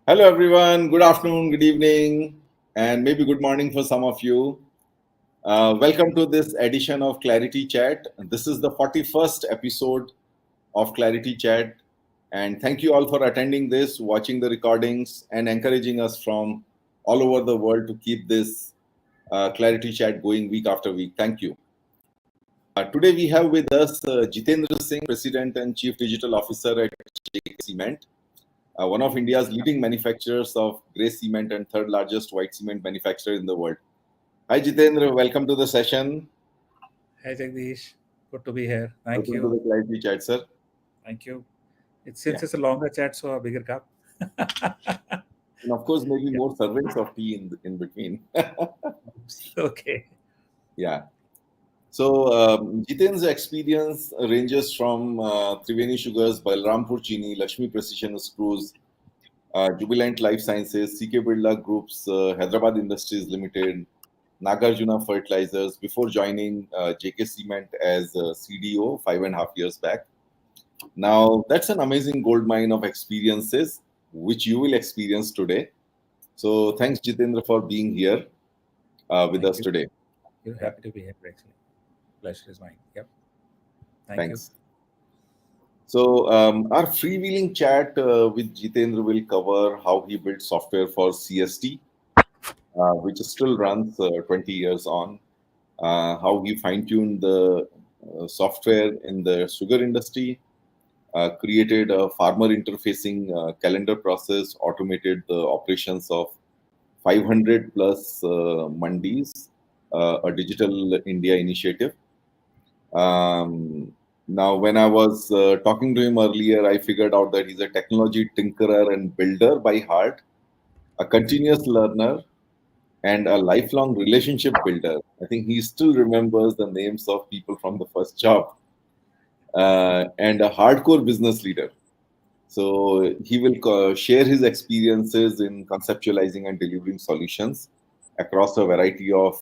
Hello, everyone. Good afternoon, good evening, and maybe good morning for some of you. Welcome to this edition of ClarITea Chat. This is the 41st episode of ClarITea Chat. And thank you all for attending this, watching the recordings, and encouraging us from all over the world to keep this ClarITea Chat going week after week. Thank you. Today we have with us Jitendra Singh, President and Chief Digital Officer at JK Cement. One of India's leading manufacturers of grey cement and third largest white cement manufacturer in the world. Hi Jitendra, welcome to the session. Hi Jagdish, good to be here. Thank welcome you. to the ClarITea Chat, sir. Thank you. Since it's a longer chat, so a bigger cup. And of course, maybe more servings of tea in between. Okay. Yeah. So Jitendra's experience ranges from Triveni Sugars, Balrampur Chini, Lakshmi Precision Screws, Jubilant Life Sciences, CK Birla Group's Hyderabad Industries Limited, Nagarjuna Fertilizers, before joining JK Cement as CDO 5.5 years back. Now, that's an amazing goldmine of experiences, which you will experience today. So thanks, Jitendra, for being here with us today. You're happy to be here, actually. Pleasure is mine. Yep. Thanks. So our freewheeling chat with Jitendra will cover how he built software for CST, which still runs 20 years on, how he fine-tuned the software in the sugar industry, created a farmer interfacing calendar process, automated the operations of 500 plus mandis, a digital India initiative. Now, when I was talking to him earlier, I figured out that he's a technology tinkerer and builder by heart, a continuous learner, and a lifelong relationship builder. I think he still remembers the names of people from the first job, and a hardcore business leader. So he will share his experiences in conceptualizing and delivering solutions across a variety of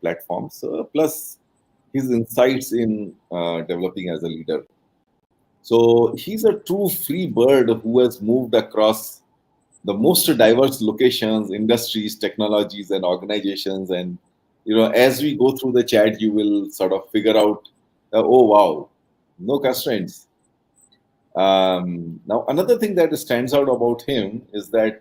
platforms, plus his insights in developing as a leader. So he's a true free bird who has moved across the most diverse locations, industries, technologies, and organizations. And as we go through the chat, you will sort of figure out, oh wow, no constraints. Now, another thing that stands out about him is that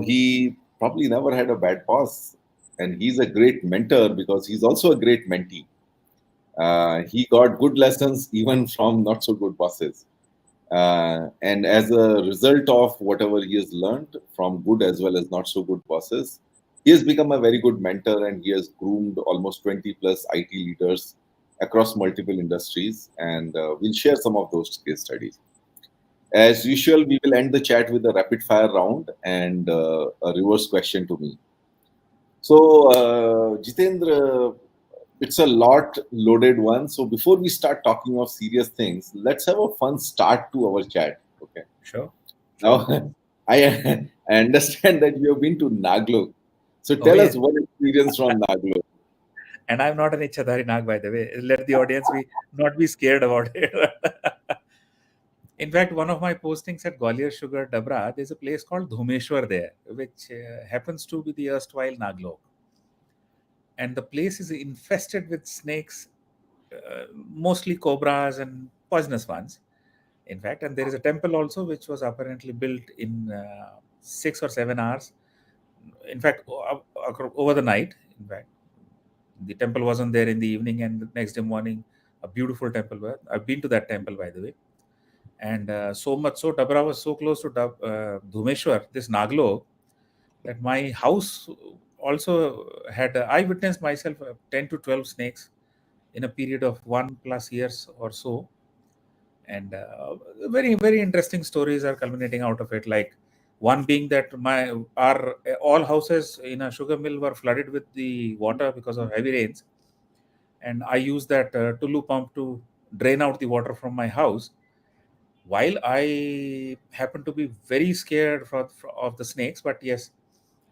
he probably never had a bad boss, and he's a great mentor because he's also a great mentee. He got good lessons even from not so good bosses. And as a result of whatever he has learned from good as well as not so good bosses, he has become a very good mentor, and he has groomed almost 20 plus IT leaders across multiple industries. And we'll share some of those case studies. As usual, we will end the chat with a rapid fire round and a reverse question to me. So, Jitendra, it's a lot loaded one. So before we start talking of serious things, let's have a fun start to our chat. Okay. Sure. Now, I understand that you have been to Naglok. So tell us one experience from Naglok. And I'm not an Ichhadhari Nag, by the way. Let the audience not be scared about it. In fact, one of my postings at Gwalior Sugar Dabra, there's a place called Dhumeshwar there, which happens to be the erstwhile Naglok. And the place is infested with snakes, mostly cobras and poisonous ones. In fact, and there is a temple also which was apparently built in 6 or 7 hours. In fact, over the night. In fact, the temple wasn't there in the evening, and the next day morning, a beautiful temple. I've been to that temple, by the way. And so much so, Dabra was so close to Dhumeshwar, this Naglok, that my house also had, I witnessed myself 10 to 12 snakes in a period of 1+ years or so. And very, very interesting stories are culminating out of it. Like one being that our all houses in a sugar mill were flooded with the water because of heavy rains. And I used that Tulu pump to drain out the water from my house. While I happened to be very scared of the snakes, but yes,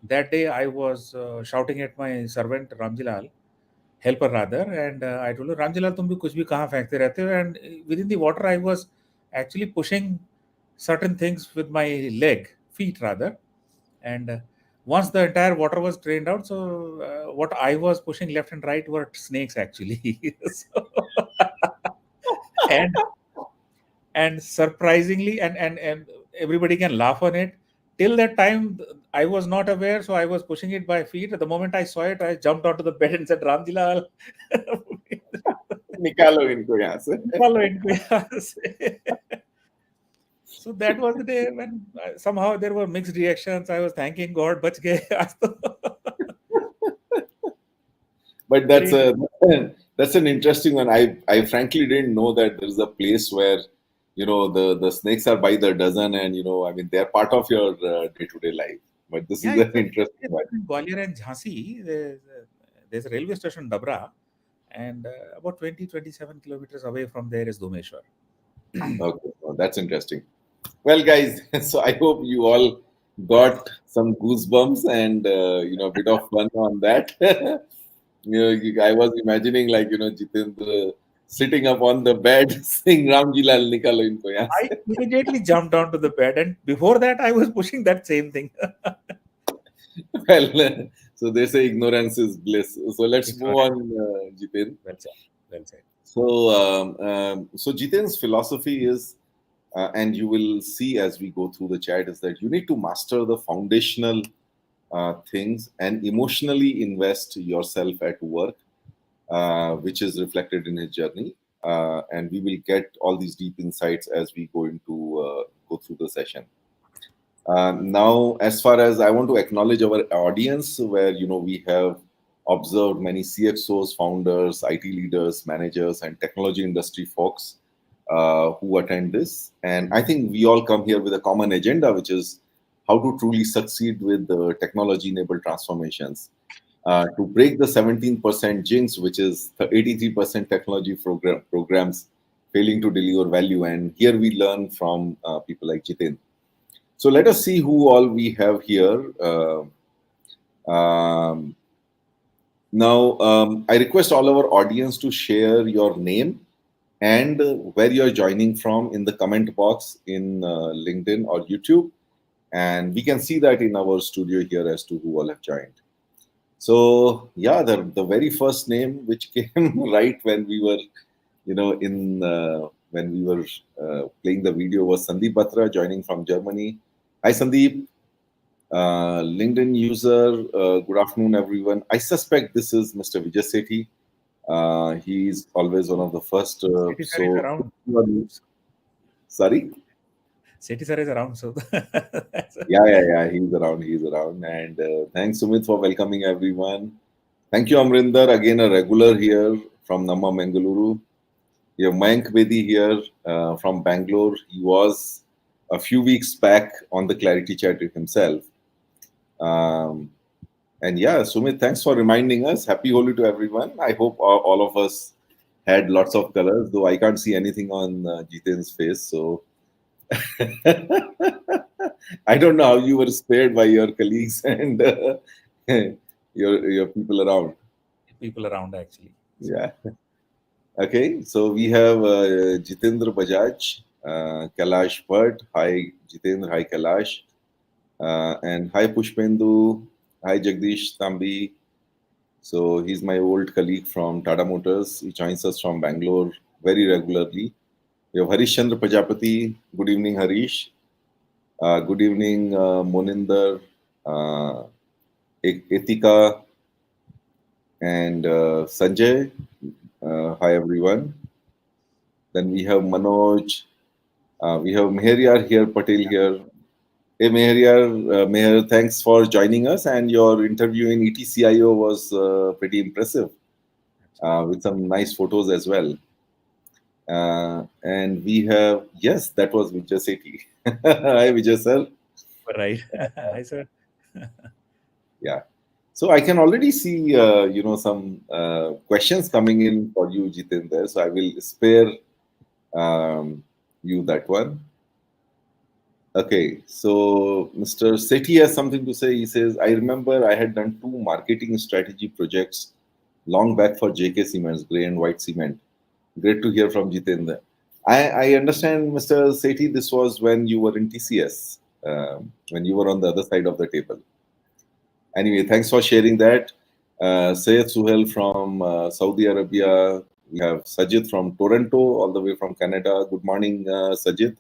that day I was shouting at my servant Ramjilal, helper rather, and I told her, Ramjilal, तुम भी कुछ भी कहाँ फेंकते रहते हो? And within the water, I was actually pushing certain things with my feet rather, and once the entire water was drained out, so what I was pushing left and right were snakes actually. So, and surprisingly, and everybody can laugh on it. Till that time, I was not aware, so I was pushing it by feet. The moment I saw it, I jumped onto the bed and said, Ramjilal, निकालो इनको यहाँ से. follow it. So that was the day when somehow there were mixed reactions. I was thanking God, bach gaye. Aaj to. But that's an interesting one. I frankly didn't know that there's a place where the snakes are by the dozen, and I mean they're part of your day-to-day life. But this Yeah, is an interesting one. in Gwalior and Jhansi, there's a railway station, Dabra, and about 20-27 kilometers away from there is Dhumeshwar. Okay, well, that's interesting. Well, guys, so I hope you all got some goosebumps and a bit of fun on that. I was imagining Jitendra sitting up on the bed saying Ramji Lal nikalo inko yahan I se." immediately jumped onto the bed, and before that, I was pushing that same thing. Well, so they say ignorance is bliss. So let's move on, Jiten. Well said. Well said. So Jiten's philosophy is, and you will see as we go through the chat, is that you need to master the foundational things and emotionally invest yourself at work, which is reflected in his journey. And we will get all these deep insights as we go through the session. Now, as far as I want to acknowledge our audience, where we have observed many CXOs, founders, IT leaders, managers, and technology industry folks who attend this. And I think we all come here with a common agenda, which is how to truly succeed with the technology-enabled transformations. To break the 17% jinx, which is the 83% technology programs failing to deliver value. And here we learn from people like Jiten. So let us see who all we have here. Now, I request all our audience to share your name and where you're joining from in the comment box in LinkedIn or YouTube. And we can see that in our studio here as to who all have joined. So yeah, the very first name which came right when we were, when we were playing the video was Sandeep Batra joining from Germany. Hi Sandeep, LinkedIn user. Good afternoon, everyone. I suspect this is Mr. Vijay Sethi. He's always one of the first. Sethi sir is around. Sorry. Sethi sir is around, so Yeah. He's around. And thanks, Sumit, for welcoming everyone. Thank you, Amarinder, again a regular here from Namma Mangaluru. We have Mayank Bedi here from Bangalore. He was a few weeks back on the ClarITea Chat with himself. And yeah, Sumit, thanks for reminding us. Happy Holi to everyone. I hope all of us had lots of colors, though I can't see anything on Jiten's face. So I don't know how you were spared by your colleagues and your people around. People around, actually. Yeah. Okay, so we have Jitendra Bajaj. Kailash Bhatt. Hi, Jitendra. Hi, Kailash. And hi, Pushpendu. Hi, Jagdish Tambi. So he's my old colleague from Tata Motors. He joins us from Bangalore very regularly. We have Harish Chandra Prajapati. Good evening, Harish. Good evening, Moninder, uh, Etika, and Sanjay. Hi, everyone. Then we have Manoj. We have Meher here, Patel here. Hey, Meher, thanks for joining us. And your interview in ETCIO was pretty impressive with some nice photos as well. And we have, yes, that was Vijay Sethi. Hi, Vijay sir. Right. Hi, sir. Yeah. So I can already see, some questions coming in for you, Jitendra. So I will spare you that one. Okay. So Mr. Sethi has something to say. He says, I remember I had done two marketing strategy projects long back for JK Cements, gray and white cement. Great to hear from Jitendra. I understand, Mr. Sethi, this was when you were in TCS, when you were on the other side of the table. Anyway, thanks for sharing that. Sayed Suhel from Saudi Arabia. We have Sajid from Toronto, all the way from Canada. Good morning, Sajid.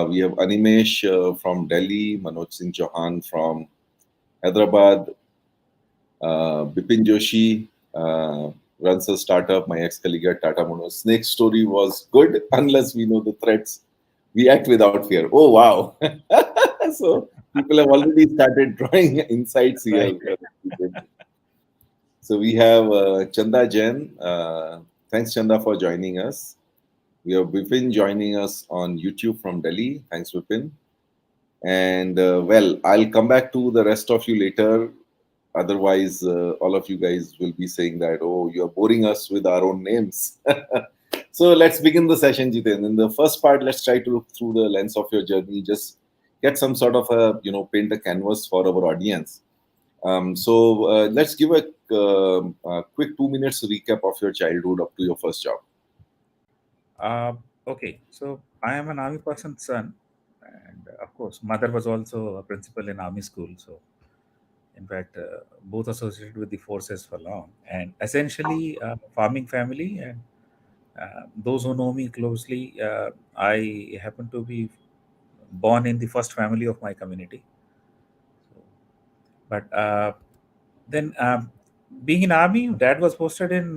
We have Animesh from Delhi, Manoj Singh Chauhan from Hyderabad, Bipin Joshi runs a startup, my ex-colleague at Tata Motors. Snake story was good unless we know the threats. We act without fear. Oh, wow. So people have already started drawing insights Right. here. So we have Chanda Jain. Thanks, Chanda, for joining us. We have Vipin joining us on YouTube from Delhi. Thanks, Vipin. And well, I'll come back to the rest of you later. Otherwise, all of you guys will be saying that, oh, you're boring us with our own names. So let's begin the session, Jiten. In the first part, let's try to look through the lens of your journey. Just get some sort of a, paint a canvas for our audience. So let's give a quick 2 minutes recap of your childhood up to your first job. Okay, so I am an army person's son, and of course, mother was also a principal in army school. So, in fact, both associated with the forces for long, and essentially, farming family. And those who know me closely, I happen to be born in the first family of my community. So, but then, being in army, dad was posted in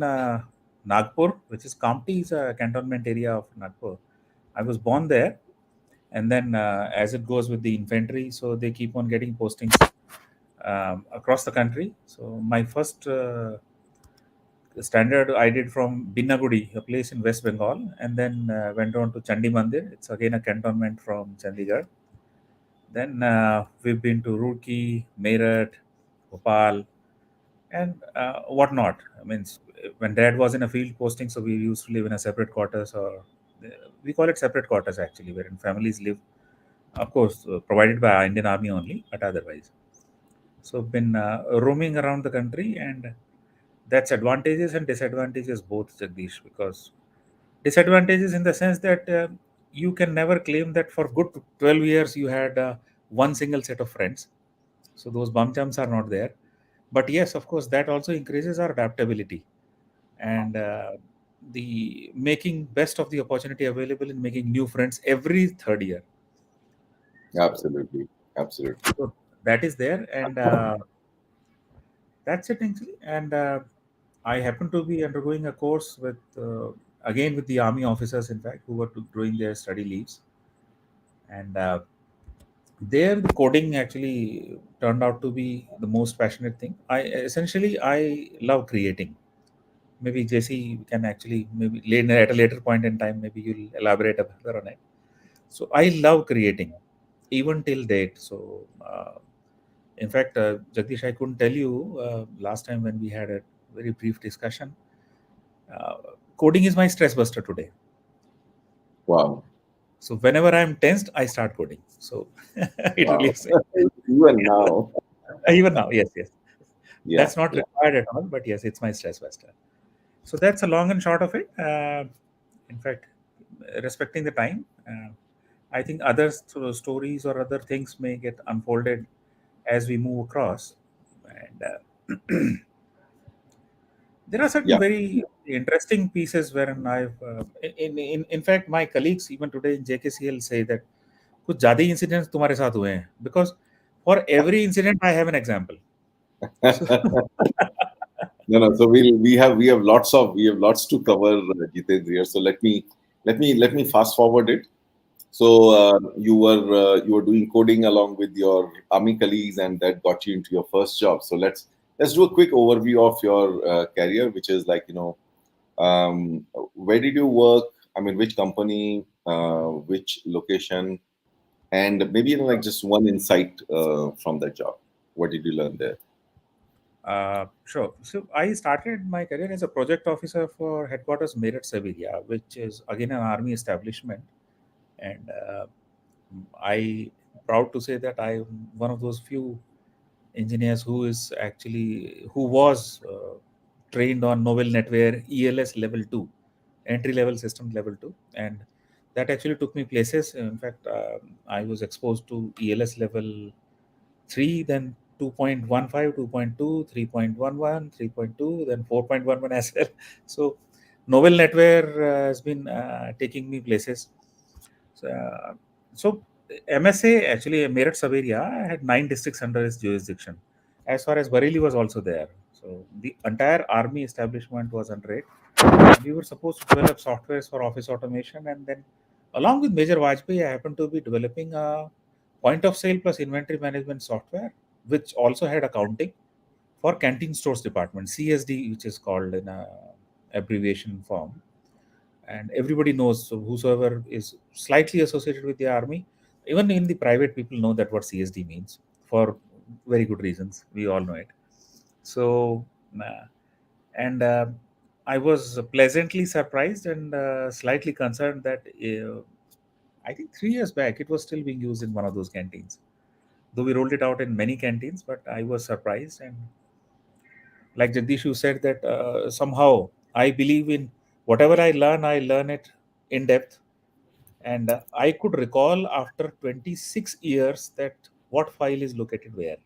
Nagpur, which is Kamptee, is a cantonment area of Nagpur. I was born there, and then as it goes with the infantry, so they keep on getting postings across the country. So my first standard I did from Binnagudi, a place in West Bengal, and then went on to Chandi Mandir. It's again a cantonment from Chandigarh. Then we've been to Roorkee, Meerut, Bhopal, and whatnot. I mean, when dad was in a field posting, so we used to live in a separate quarters, or we call it separate quarters actually, wherein families live, of course, provided by Indian Army only, but otherwise. So been roaming around the country, and that's advantages and disadvantages both, Jagdish, because disadvantages in the sense that you can never claim that for good 12 years you had one single set of friends. So those bum jumps are not there. But yes, of course, that also increases our adaptability and the making best of the opportunity available in making new friends every third year. So, Absolutely. Absolutely. so that is there, and that's it actually. And I happen to be undergoing a course with again with the army officers, in fact, who were doing their study leaves, and there the coding actually turned out to be the most passionate thing. I love creating. Maybe JC can actually maybe later at a later point in time maybe you'll elaborate a bit on it. So I love creating even till date. So in fact, Jagdish, I couldn't tell you last time when we had a very brief discussion. Uh, Coding is my stress buster today. Wow. So whenever I'm tensed, I start coding. So it Wow. relieves it. Even now. Even now, yes, yes. Yeah. That's not Yeah. required at all, but yes, it's my stress buster. So that's a long and short of it. In fact, respecting the time. I think other stories or other things may get unfolded as we move across. And there are certain Yeah. very interesting pieces wherein I've, in fact, my colleagues even today in JKCL say that कुछ ज़्यादा ही incidents तुम्हारे साथ हुए हैं, because for every incident I have an example. So, No, no. So we have lots to cover, Jitendra here. So let me fast forward it. So you were doing coding along with your army colleagues, and that got you into your first job. So let's do a quick overview of your career, which is like where did you work? I mean, which company, which location, and maybe like just one insight from that job. What did you learn there? sure. So I started my career as a project officer for headquarters Meerut Siberia, which is again an army establishment, and I proud to say that I'm one of those few engineers who was trained on Novel Netware ELS level 2, entry level system level 2, and that actually took me places. In fact, I was exposed to ELS level 3, then 2.15, 2.2, 3.11, 3.2, then 4.11 as well. So Novel Netware has been taking me places. So, so MSA actually Meerut Saveria had 9 districts under its jurisdiction. As far as Bareilly was also there. So the entire army establishment was under it. And we were supposed to develop softwares for office automation, and then along with Major Vajpayee, I happened to be developing a point of sale plus inventory management software, which also had accounting for canteen stores department, CSD, which is called in a abbreviation form. And everybody knows, so whosoever is slightly associated with the army, even in the private, people know that what CSD means for very good reasons. We all know it. So, and I was pleasantly surprised and slightly concerned that I think 3 years back it was still being used in one of those canteens. Though we rolled it out in many canteens, but I was surprised. And like Jagdish, you said that somehow I believe in whatever I learn it in depth. And I could recall after 26 years that what file is located where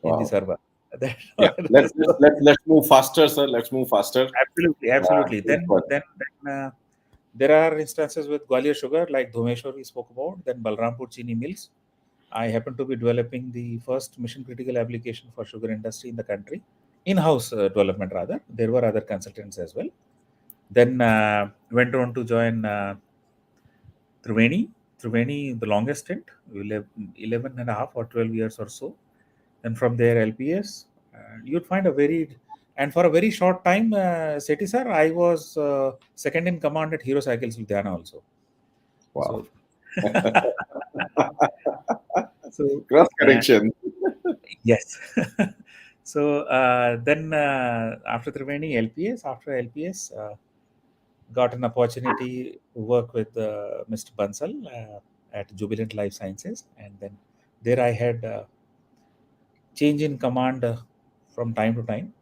in the Wow. server. That, Yeah. Let's move faster, sir. Let's move faster. absolutely, absolutely. Please go ahead. There are instances with Gwalior Sugar, like Dhomeshwar we spoke about, then Balrampur Chini Mills. I happen to be developing the first mission critical application for sugar industry in the country, in-house development rather. There were other consultants as well. Then went on to join Triveni. Triveni, the longest stint, 11 and a half or 12 years or so. Then from there, LPS. You'd find a varied, and for a very short time, Seti sir, I was second in command at Hero Cycles Ludhiana also. Wow. So, so Cross connection. yes. So then after Triveni, LPS. After LPS, got an opportunity to work with Mr. Bansal at Jubilant Life Sciences, and then there I had change in command from time to time.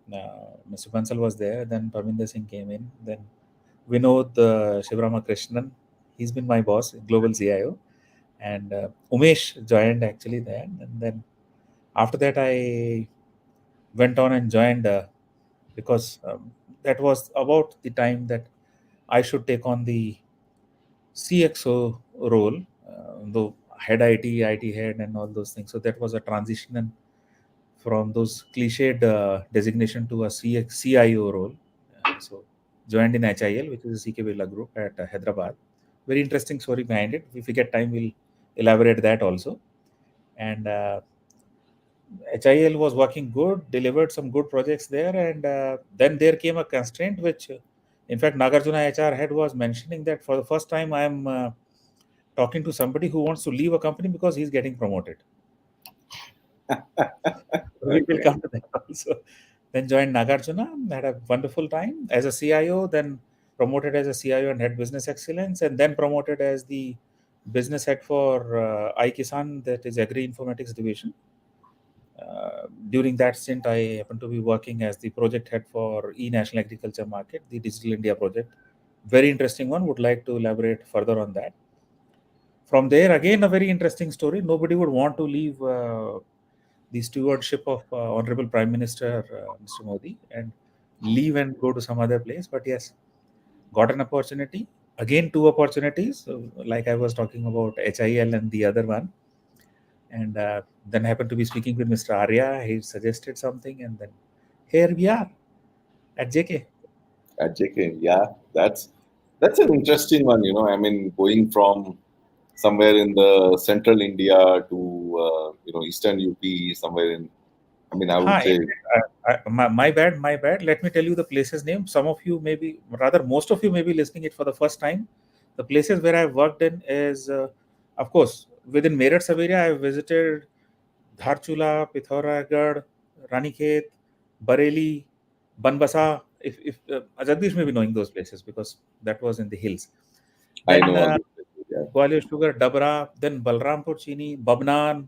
Mr. Bansal was there, then Parminder Singh came in, then Vinod Shivrama Krishnan, he's been my boss, global CIO, and Umesh joined actually there, and then after that I went on and joined because that was about the time that I should take on the CXO role, though head IT head, and all those things. So that was a transition and from those cliched designation to a CIO role. So joined in HIL, which is a CK Birla group at Hyderabad. Very interesting story behind it. If we get time, we'll elaborate that also. And HIL was working good, delivered some good projects there, and then there came a constraint which, in fact, Nagarjuna HR head was mentioning that for the first time I am talking to somebody who wants to leave a company because he's getting promoted. We will Okay. come to that also. Then joined Nagarjuna, had a wonderful time as a CIO, then promoted as a CIO and head business excellence, and then promoted as the business head for iKisan, that is Agri Informatics Division. During that stint, I happened to be working as the project head for eNational Agriculture Market, the Digital India project, Very interesting one. Would like to elaborate further on that. From there, again, a very interesting story. Nobody would want to leave the stewardship of Honorable Prime Minister Mr. Modi and leave and go to some other place. But yes, got an opportunity. Again, two opportunities, like I was talking about HIL and the other one. And then happened to be speaking with Mr. Arya. He suggested something, and then here we are at JK. At JK, yeah, that's an interesting one. I mean, going from somewhere in the central India to eastern UP, somewhere in. I mean, I would Hi, say my bad, my bad. Let me tell you the places name. Some of you maybe, rather, most of you may be listening it for the first time. The places where I've worked in is, of course, within Meerut sub-area, I've visited Dharchula, Pithoragarh, Ranikhet, Bareilly, Banbasa. If Jagdish may be knowing those places because that was in the hills. I know Then all these places. Yeah, Gwalior Sugar, Dabra, then Balrampur Chini, Babnan.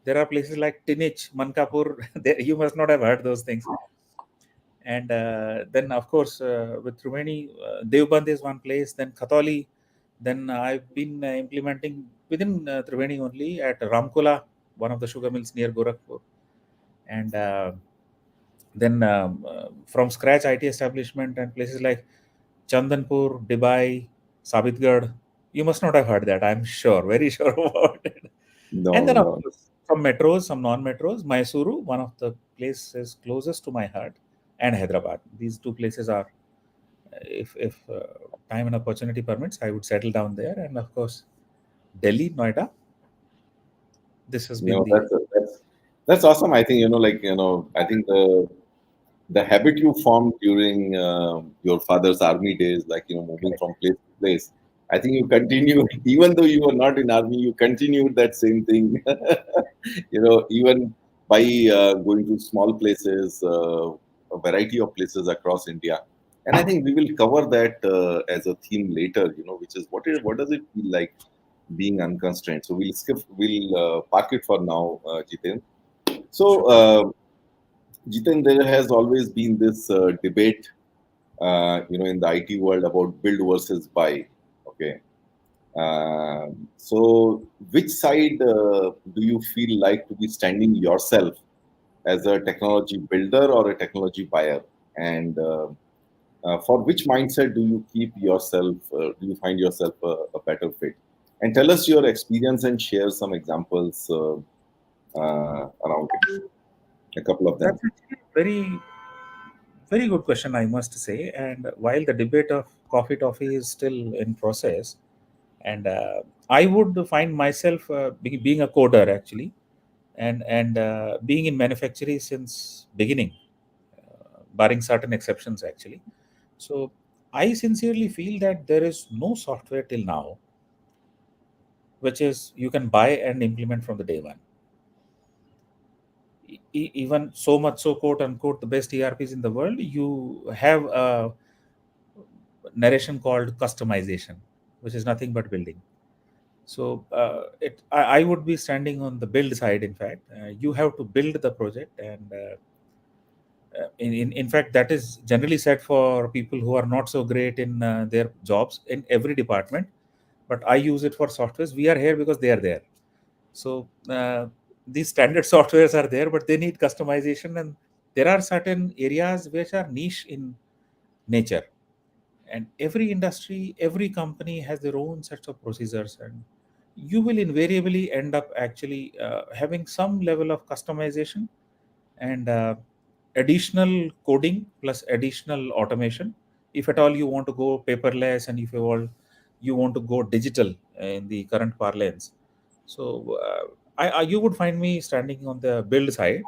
There are places like Tinich, Mankapur. There, you must not have heard those things. And then, of course, with Triveni, Devband is one place. Then Khatoli. Then I've been implementing within Triveni only at Ramkola, one of the sugar mills near Gorakhpur. And then from scratch IT establishment and places like Chandanpur, Dubai, Sabitgarh. You must not have heard that. I'm sure, very sure about it. And no, then, of no, course, some metros, some non-metros. Mysuru, one of the places closest to my heart, and Hyderabad. These two places are, if time and opportunity permits, I would settle down there. And of course, Delhi, Noida. This has been no. the That's awesome. I think I think the habit you formed during your father's army days, like moving correct. from place to place. I think you continue, even though you were not in army, you continued that same thing. Even by going to small places, a variety of places across India. And I think we will cover that as a theme later. Which is what does it feel like being unconstrained? So we'll park it for now, Jiten. So. Sure. Jitin, there has always been this debate, in the IT world about build versus buy. Okay. So, which side do you feel like to be standing yourself as a technology builder or a technology buyer? And for which mindset do you keep yourself? Do you find yourself a better fit? And tell us your experience and share some examples around it. A couple of them. That's actually very, very good question, I must say. And while the debate of coffee toffee is still in process, and I would find myself being a coder actually, and being in manufacturing since beginning, barring certain exceptions actually. So I sincerely feel that there is no software till now which is you can buy and implement from the day one. Even so much so, quote unquote, the best ERPs in the world, you have a narration called customization, which is nothing but building. So I would be standing on the build side. In fact, you have to build the project, and in fact, that is generally said for people who are not so great in their jobs in every department. But I use it for softwares. We are here because they are there. So these standard softwares are there, but they need customization, and there are certain areas which are niche in nature. And every industry, every company has their own sets of procedures, and you will invariably end up actually having some level of customization and additional coding plus additional automation if at all you want to go paperless, and if you want to go digital in the current parlance. So you would find me standing on the build side.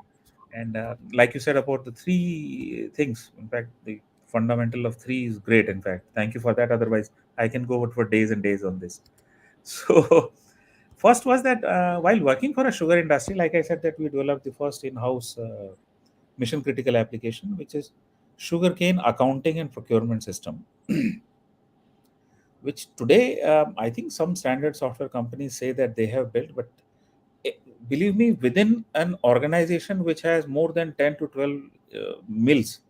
And like you said about the three things, in fact, the fundamental of three is great. In fact, thank you for that. Otherwise, I can go for days and days on this. So, first was that while working for a sugar industry, like I said, that we developed the first in-house mission critical application, which is sugarcane accounting and procurement system, which today I think some standard software companies say that they have built, but eh, believe me, within an organization which has more than 10 to 12 mills,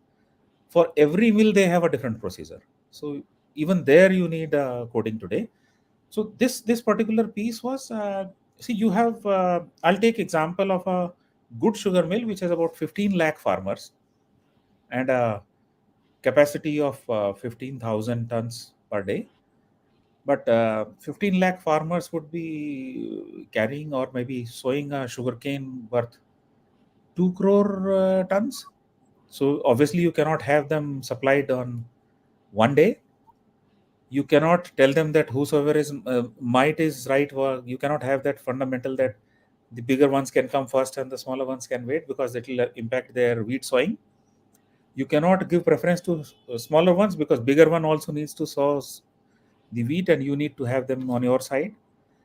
for every mill they have a different procedure. So even there you need coding today. So this particular piece was, see, you have, I'll take example of a good sugar mill which has about 15 lakh farmers and a capacity of 15,000 tons per day. But 15 lakh farmers would be carrying or maybe sowing a sugarcane worth 2 crore tons. So obviously you cannot have them supplied on one day. You cannot tell them that whosoever is might is right. Or you cannot have that fundamental that the bigger ones can come first and the smaller ones can wait, because it will impact their wheat sowing. You cannot give preference to smaller ones because bigger one also needs to sow the wheat and you need to have them on your side.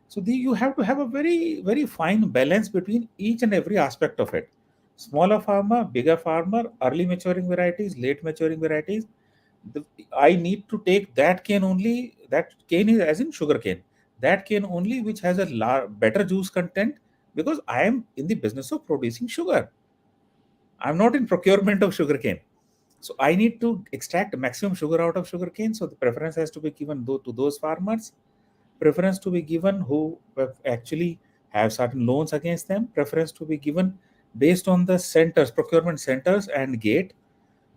So you have to have a very fine balance between each and every aspect of it. Smaller farmer, bigger farmer, early maturing varieties, late maturing varieties. The, I need to take that cane only. That cane is as in sugar cane. That cane only which has a better juice content, because I am in the business of producing sugar. I'm not in procurement of sugar cane. So I need to extract maximum sugar out of sugar cane. So the preference has to be given to those farmers, preference to be given who actually have certain loans against them, preference to be given based on the centers, procurement centers and gate.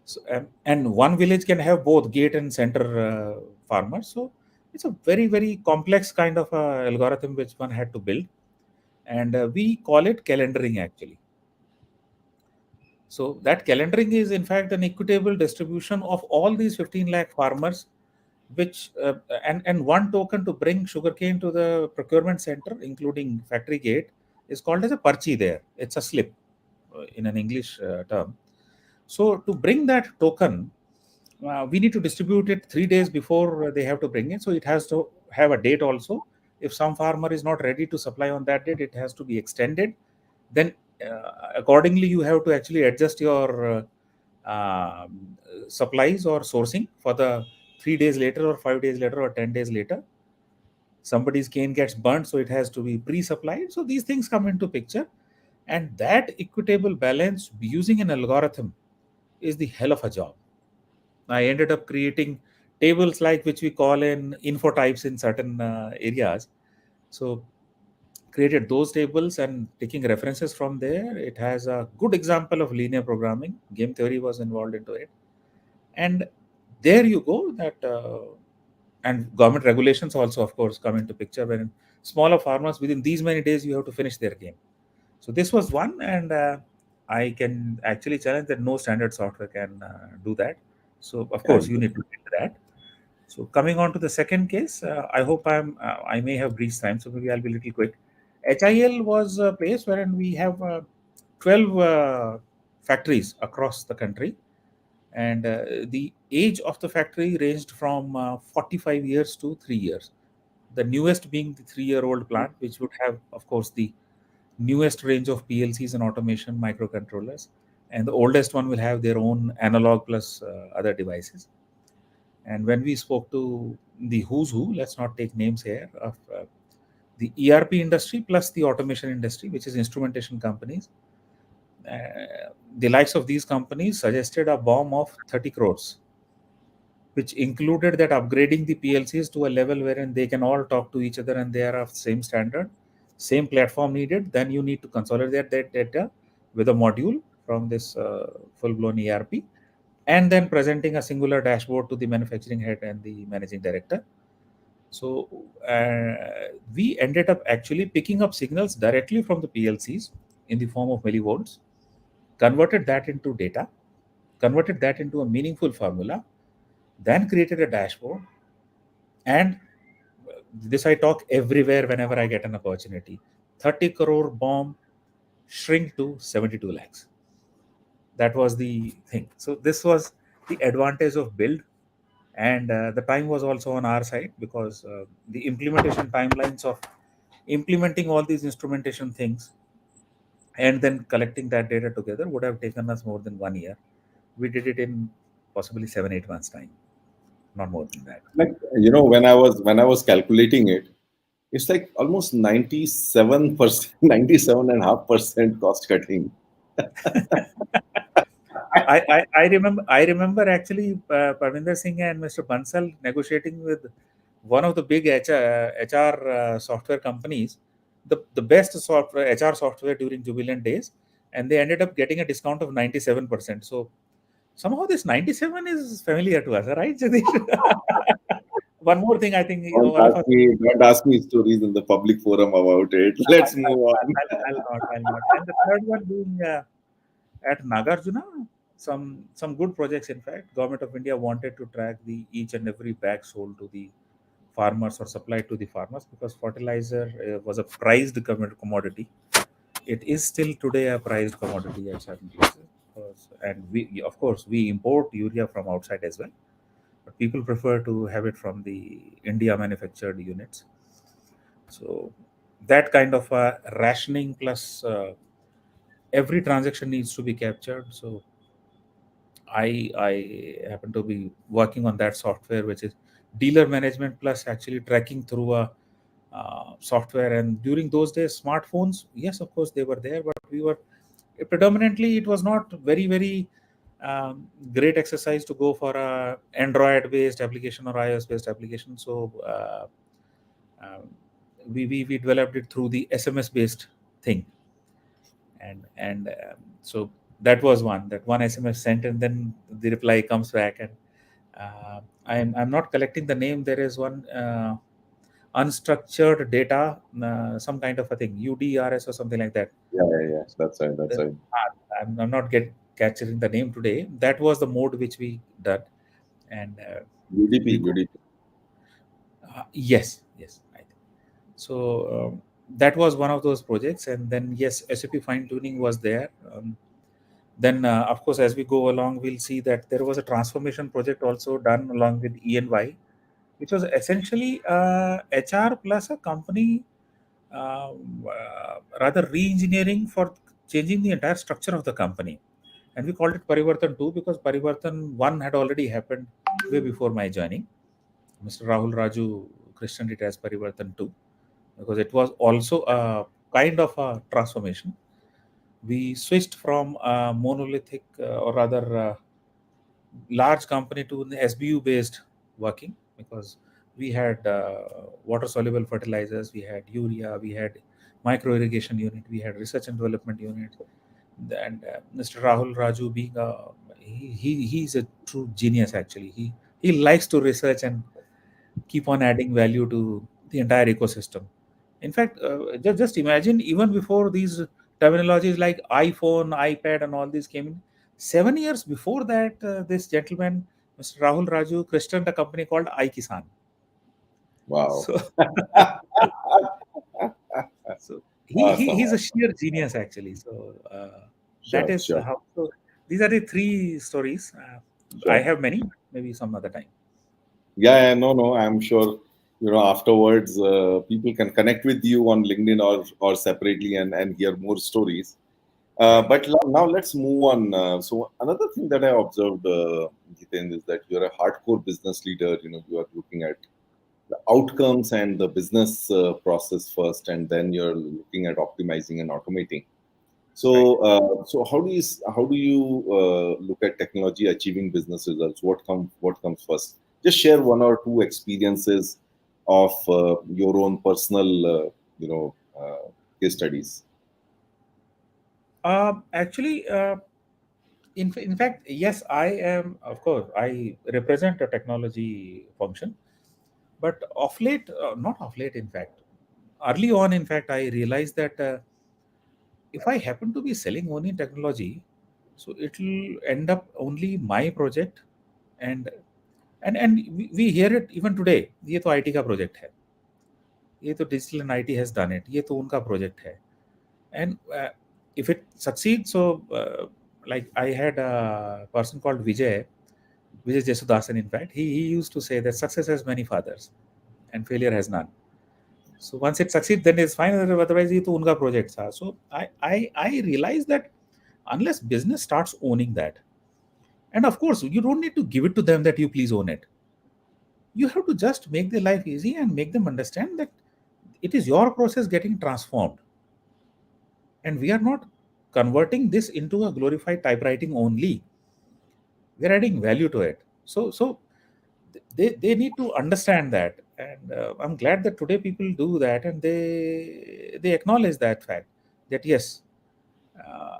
So, and one village can have both gate and center farmers. So it's a very complex kind of algorithm which one had to build, and we call it calendaring actually. So that calendaring is in fact an equitable distribution of all these 15 lakh farmers, which and one token to bring sugarcane to the procurement center, including factory gate, is called as a parchi there. It's a slip in an English term. So to bring that token, we need to distribute it 3 days before they have to bring it. So it has to have a date also. If some farmer is not ready to supply on that date, it has to be extended. Then accordingly, you have to actually adjust your supplies or sourcing for the 3 days later or 5 days later or 10 days later. Somebody's cane gets burnt, so it has to be pre-supplied. So these things come into picture, and that equitable balance using an algorithm is the hell of a job. I ended up creating tables like which we call in info types in certain areas. So created those tables and taking references from there. It has a good example of linear programming. Game theory was involved into it, and there you go. That and government regulations also, of course, come into picture. When smaller farmers within these many days you have to finish their game. So this was one, and I can actually challenge that no standard software can do that. So of Yeah, course you need to get that. So coming on to the second case, I hope I may have breached time, so maybe I'll be a little quick. HIL was a place wherein we have 12 factories across the country, and the age of the factory ranged from 45 years to 3 years. The newest being the 3-year-old plant, which would have, of course, the newest range of PLCs and automation microcontrollers, and the oldest one will have their own analog plus other devices. And when we spoke to the who's who, let's not take names here, of the ERP industry plus the automation industry, which is instrumentation companies, the likes of these companies suggested a BOM of 30 crores, which included that upgrading the PLCs to a level wherein they can all talk to each other and they are of same standard, same platform needed. Then you need to consolidate that data with a module from this full-blown ERP, and then presenting a singular dashboard to the manufacturing head and the managing director. So we ended up actually picking up signals directly from the PLCs in the form of millivolts, converted that into data, converted that into a meaningful formula, then created a dashboard. And this I talk everywhere whenever I get an opportunity. 30 crore bomb shrink to 72 lakhs. That was the thing. So this was the advantage of build, and the time was also on our side, because the implementation timelines of implementing all these instrumentation things and then collecting that data together would have taken us more than 1 year. We did it in possibly 7-8 months time, not more than that. like when I was calculating it, it's like almost 97%, 97.5% cost cutting. I remember actually Parminder Singh and Mr. Bansal negotiating with one of the big HR software companies, the best software HR software during jubilant days, and they ended up getting a discount of 97%. So somehow this 97 is familiar to us, right, Jagdish? One more thing, I think all of us. Don't ask me stories in the public forum about it. Let's move on. I'll not. And the third one being at Nagarjuna, some good projects. In fact, Government of India wanted to track the each and every bag sold to the farmers or supplied to the farmers, because fertilizer was a prized commodity. It is still today a prized commodity at certain places. And we, of course, we import urea from outside as well, but people prefer to have it from the India manufactured units. So that kind of rationing plus every transaction needs to be captured. So I happen to be working on that software, which is dealer management plus actually tracking through a software. And during those days, smartphones, yes, of course, they were there, but we were predominantly, it was not very great exercise to go for a Android based application or iOS based application. So um, we developed it through the SMS based thing. And so that was one SMS sent, and then the reply comes back. And I'm not collecting the name. There is one unstructured data, some kind of a thing, UDRS or something like that. Yeah. That's right. That's The- right. I'm not capturing the name today. That was the mode which we did, and we could. UDP. Yes, I think so. That was one of those projects, and then yes, SAP fine tuning was there. Then, of course, as we go along, we'll see that there was a transformation project also done along with ENY, which was essentially HR plus a company, rather re-engineering for changing the entire structure of the company. And we called it Parivartan 2 because Parivartan 1 had already happened way before my joining. Mr. Rahul Raju Christian it as Parivartan 2 because it was also a kind of a transformation. We switched from a monolithic or rather large company to the SBU based working, because we had water soluble fertilizers, we had urea, we had micro irrigation unit, we had research and development unit. And Mr. Rahul Raju being he's a true genius actually. He likes to research and keep on adding value to the entire ecosystem. In fact, just imagine, even before these terminologies like iPhone, iPad, and all these came in, 7 years before that, this gentleman, Mr. Rahul Raju, christened a company called iKisan. Wow. So, so he's Awesome. a sheer genius actually. So that Sure, is sure, how. So these are the three stories. I sure. have many, maybe some other time. Yeah, no. I'm sure, afterwards, people can connect with you on LinkedIn or separately and hear more stories. Right. But now let's move on. So another thing that I observed, Jiten, is that you're a hardcore business leader. You are looking at the outcomes and the business process first, and then you're looking at optimizing and automating. Right. So how do you look at technology achieving business results? What comes first? Just share one or two experiences of your own personal, case studies. Actually, in fact, yes, I am. Of course, I represent a technology function, but of late, not of late. In fact, early on, in fact, I realized that if I happen to be selling only technology, so it will end up only my project, and we hear it even today. ये तो IT का project है, ये तो digital and IT has done it, ये तो उनका project है. And if it succeeds, so like I had a person called Vijay Jesudasan. In fact, he used to say that success has many fathers and failure has none. So once it succeeds, then it's fine. Otherwise, ये तो उनका project था. So I realized that unless business starts owning that, and of course, you don't need to give it to them that you please own it. You have to just make their life easy and make them understand that it is your process getting transformed, and we are not converting this into a glorified typewriting only. we're adding value to it. So they need to understand that, and I'm glad that today people do that, and they acknowledge that fact that yes.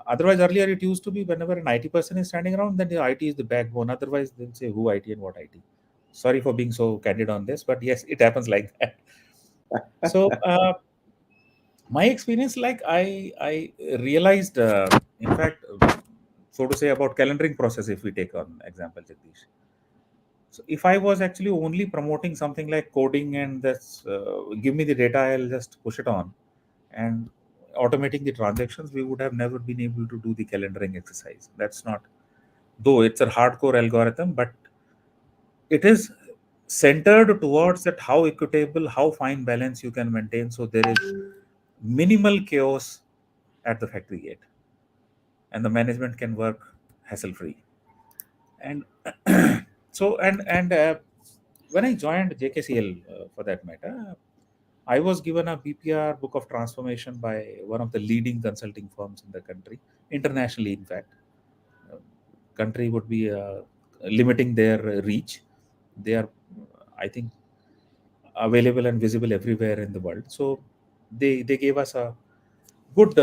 Otherwise, earlier it used to be whenever an IT person is standing around, then the IT is the backbone. Otherwise, they'll say who IT and what IT. Sorry for being so candid on this, but yes, it happens like that. So my experience, like I realized, in fact, so to say about calendaring process, if we take on example, Jagdish. So if I was actually only promoting something like coding and that's give me the data, I'll just push it on and automating the transactions, we would have never been able to do the calendaring exercise. That's not, though it's a hardcore algorithm, but it is centered towards that how equitable, how fine balance you can maintain. So there is minimal chaos at the factory gate, and the management can work hassle free. And so and when I joined JKCL, for that matter, I was given a BPR book of transformation by one of the leading consulting firms in the country, internationally, in fact. Uh, Country would be limiting their reach. They are, I think, available and visible everywhere in the world. So they gave us a good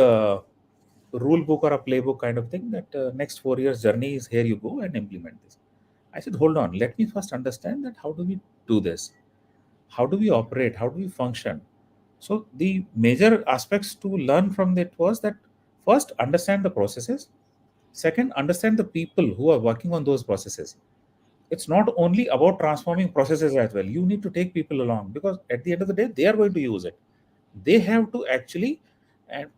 rule book or a playbook kind of thing that next 4 years journey is here you go and implement this. I said, hold on, let me first understand that how do we do this? How do we operate? How do we function? So the major aspects to learn from it was that first understand the processes, second understand the people who are working on those processes. It's not only about transforming processes as well. You need to take people along because at the end of the day, they are going to use it. They have to actually, and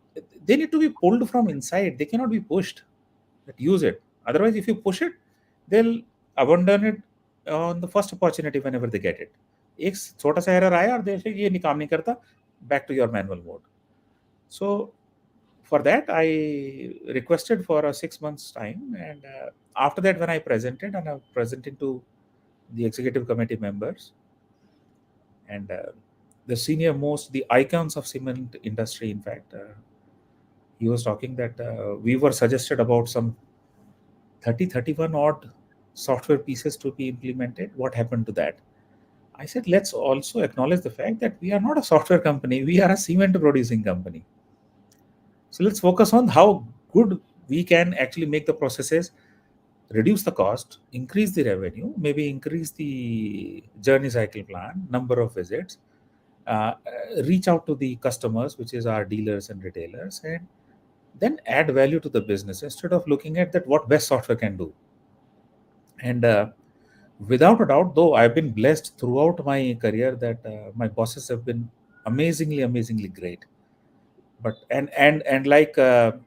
they need to be pulled from inside. They cannot be pushed. That use it. Otherwise, if you push it, they'll abandon it on the first opportunity whenever they get it. एक छोटा सा error आया और देखे ये नहीं काम नहीं करता, back to your manual mode. So for that, I requested for a 6 months time, and after that, when I presented and I presented to the executive committee members and the senior most, the icons of cement industry, in fact, he was talking that we were suggested about some 31 odd software pieces to be implemented. What happened to that? I said, let's also acknowledge the fact that we are not a software company, we are a cement producing company. So let's focus on how good we can actually make the processes, reduce the cost, increase the revenue, maybe increase the journey cycle plan, number of visits, reach out to the customers, which is our dealers and retailers, and then add value to the business instead of looking at that what best software can do. And without a doubt, though I've been blessed throughout my career that my bosses have been amazingly great. But and like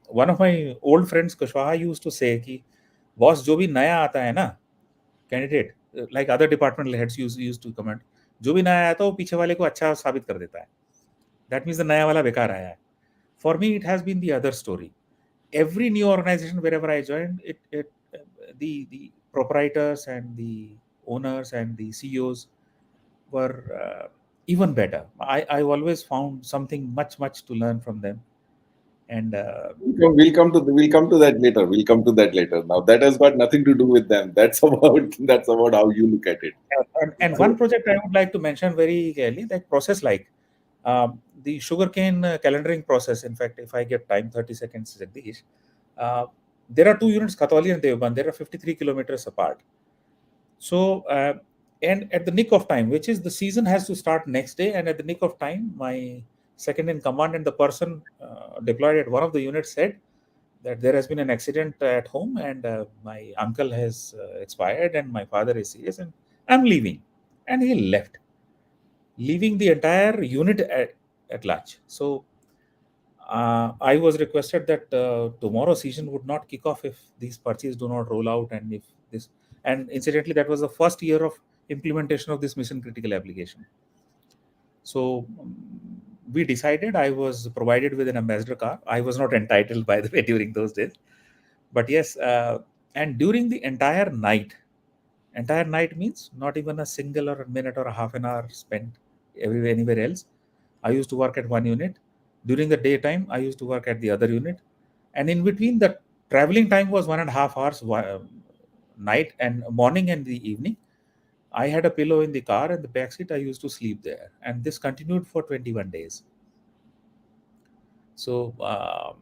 one of my old friends Kushwaha used to say कि boss जो भी नया आता है ना candidate, like other departmental heads used to comment, जो भी नया आता है वो पीछे वाले को अच्छा साबित कर देता है. That means the नया वाला बेकार आया है. For me, it has been the other story. Every new organization wherever I joined, it the proprietors and the owners and the CEOs were even better. I always found something much to learn from them, and We'll come to that later. We'll come to that later. Now that has got nothing to do with them. That's about how you look at it. and one project I would like to mention very clearly, that process like the sugarcane calendaring process. In fact, if I get time, 30 seconds, Jagdish, uh, there are two units, Katoli and Devban. They are 53 kilometers apart. So, and at the nick of time, which is the season has to start next day, and at the nick of time, my second in command and the person deployed at one of the units said that there has been an accident at home and my uncle has expired and my father is serious and I'm leaving. And he left, leaving the entire unit at large. So I was requested that tomorrow season would not kick off if these purchases do not roll out and if this. And incidentally, that was the first year of implementation of this mission critical application. So we decided I was provided with an ambassador car. I was not entitled, by the way, during those days. But yes, and during the entire night means not even a single or a minute or a half an hour spent anywhere else. I used to work at one unit. During the daytime, I used to work at the other unit. And in between, the traveling time was 1.5 hours night and morning and the evening, I had a pillow in the car and the back seat. I used to sleep there, and this continued for 21 days. So um,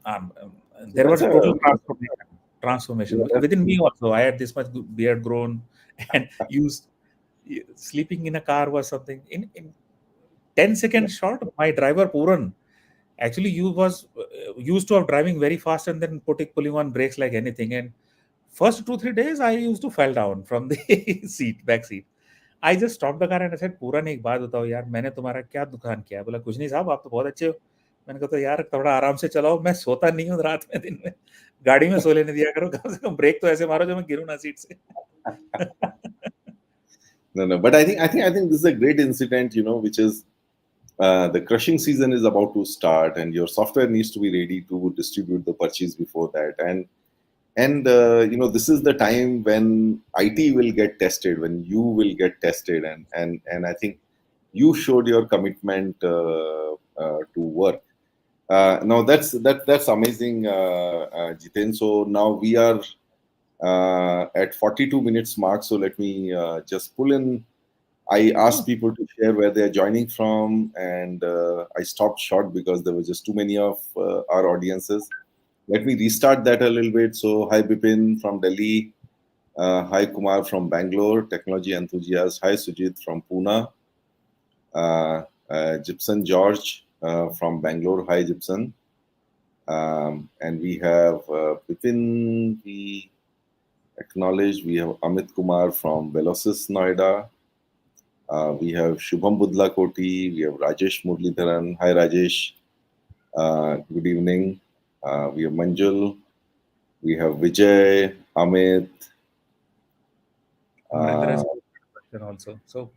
um, So there that's was a a total transformation yeah, that's within me also. I had this much beard grown, and used sleeping in a car was something. In 10 yeah. seconds short, my driver Puran actually you was used to of driving very fast and then pulling on brakes like anything. And first 2 3 days I used to fall down from the back seat. I just stopped the car and I said, पूरन एक बात बताओ यार, मैंने तुम्हारा क्या नुकसान किया? बोला कुछ नहीं साहब, आप तो बहुत अच्छे हो। मैंने कहा तो यार थोड़ा आराम से चलाओ, मैं सोता नहीं हूँ रात में, दिन में गाड़ी में सो लेने दिया करो, कम से कम ब्रेक तो ऐसे मारो जो मैं गिरूं ना सीट से। No, no, but I think this is a great incident, which is the crushing season is about to start, and your software needs to be ready to distribute the purchase before that. And this is the time when IT will get tested, when you will get tested, and I think you showed your commitment to work. Now that's amazing, Jiten. So now we are at 42 minutes mark. So let me just pull in. I asked people to share where they are joining from, and I stopped short because there were just too many of our audiences. Let me restart that a little bit. So, hi Bipin from Delhi. Hi Kumar from Bangalore, technology enthusiast. Hi Sujit from Pune. Gibson George from Bangalore. Hi Gibson. And we have Bipin, we acknowledge. We have Amit Kumar from Velocis Noida. We have Shubham Budla Koti. We have Rajesh Murlidharan. Hi Rajesh. Good evening. We have Manjul. We have Vijay, Amit. Amarinder has Uh, a question also. So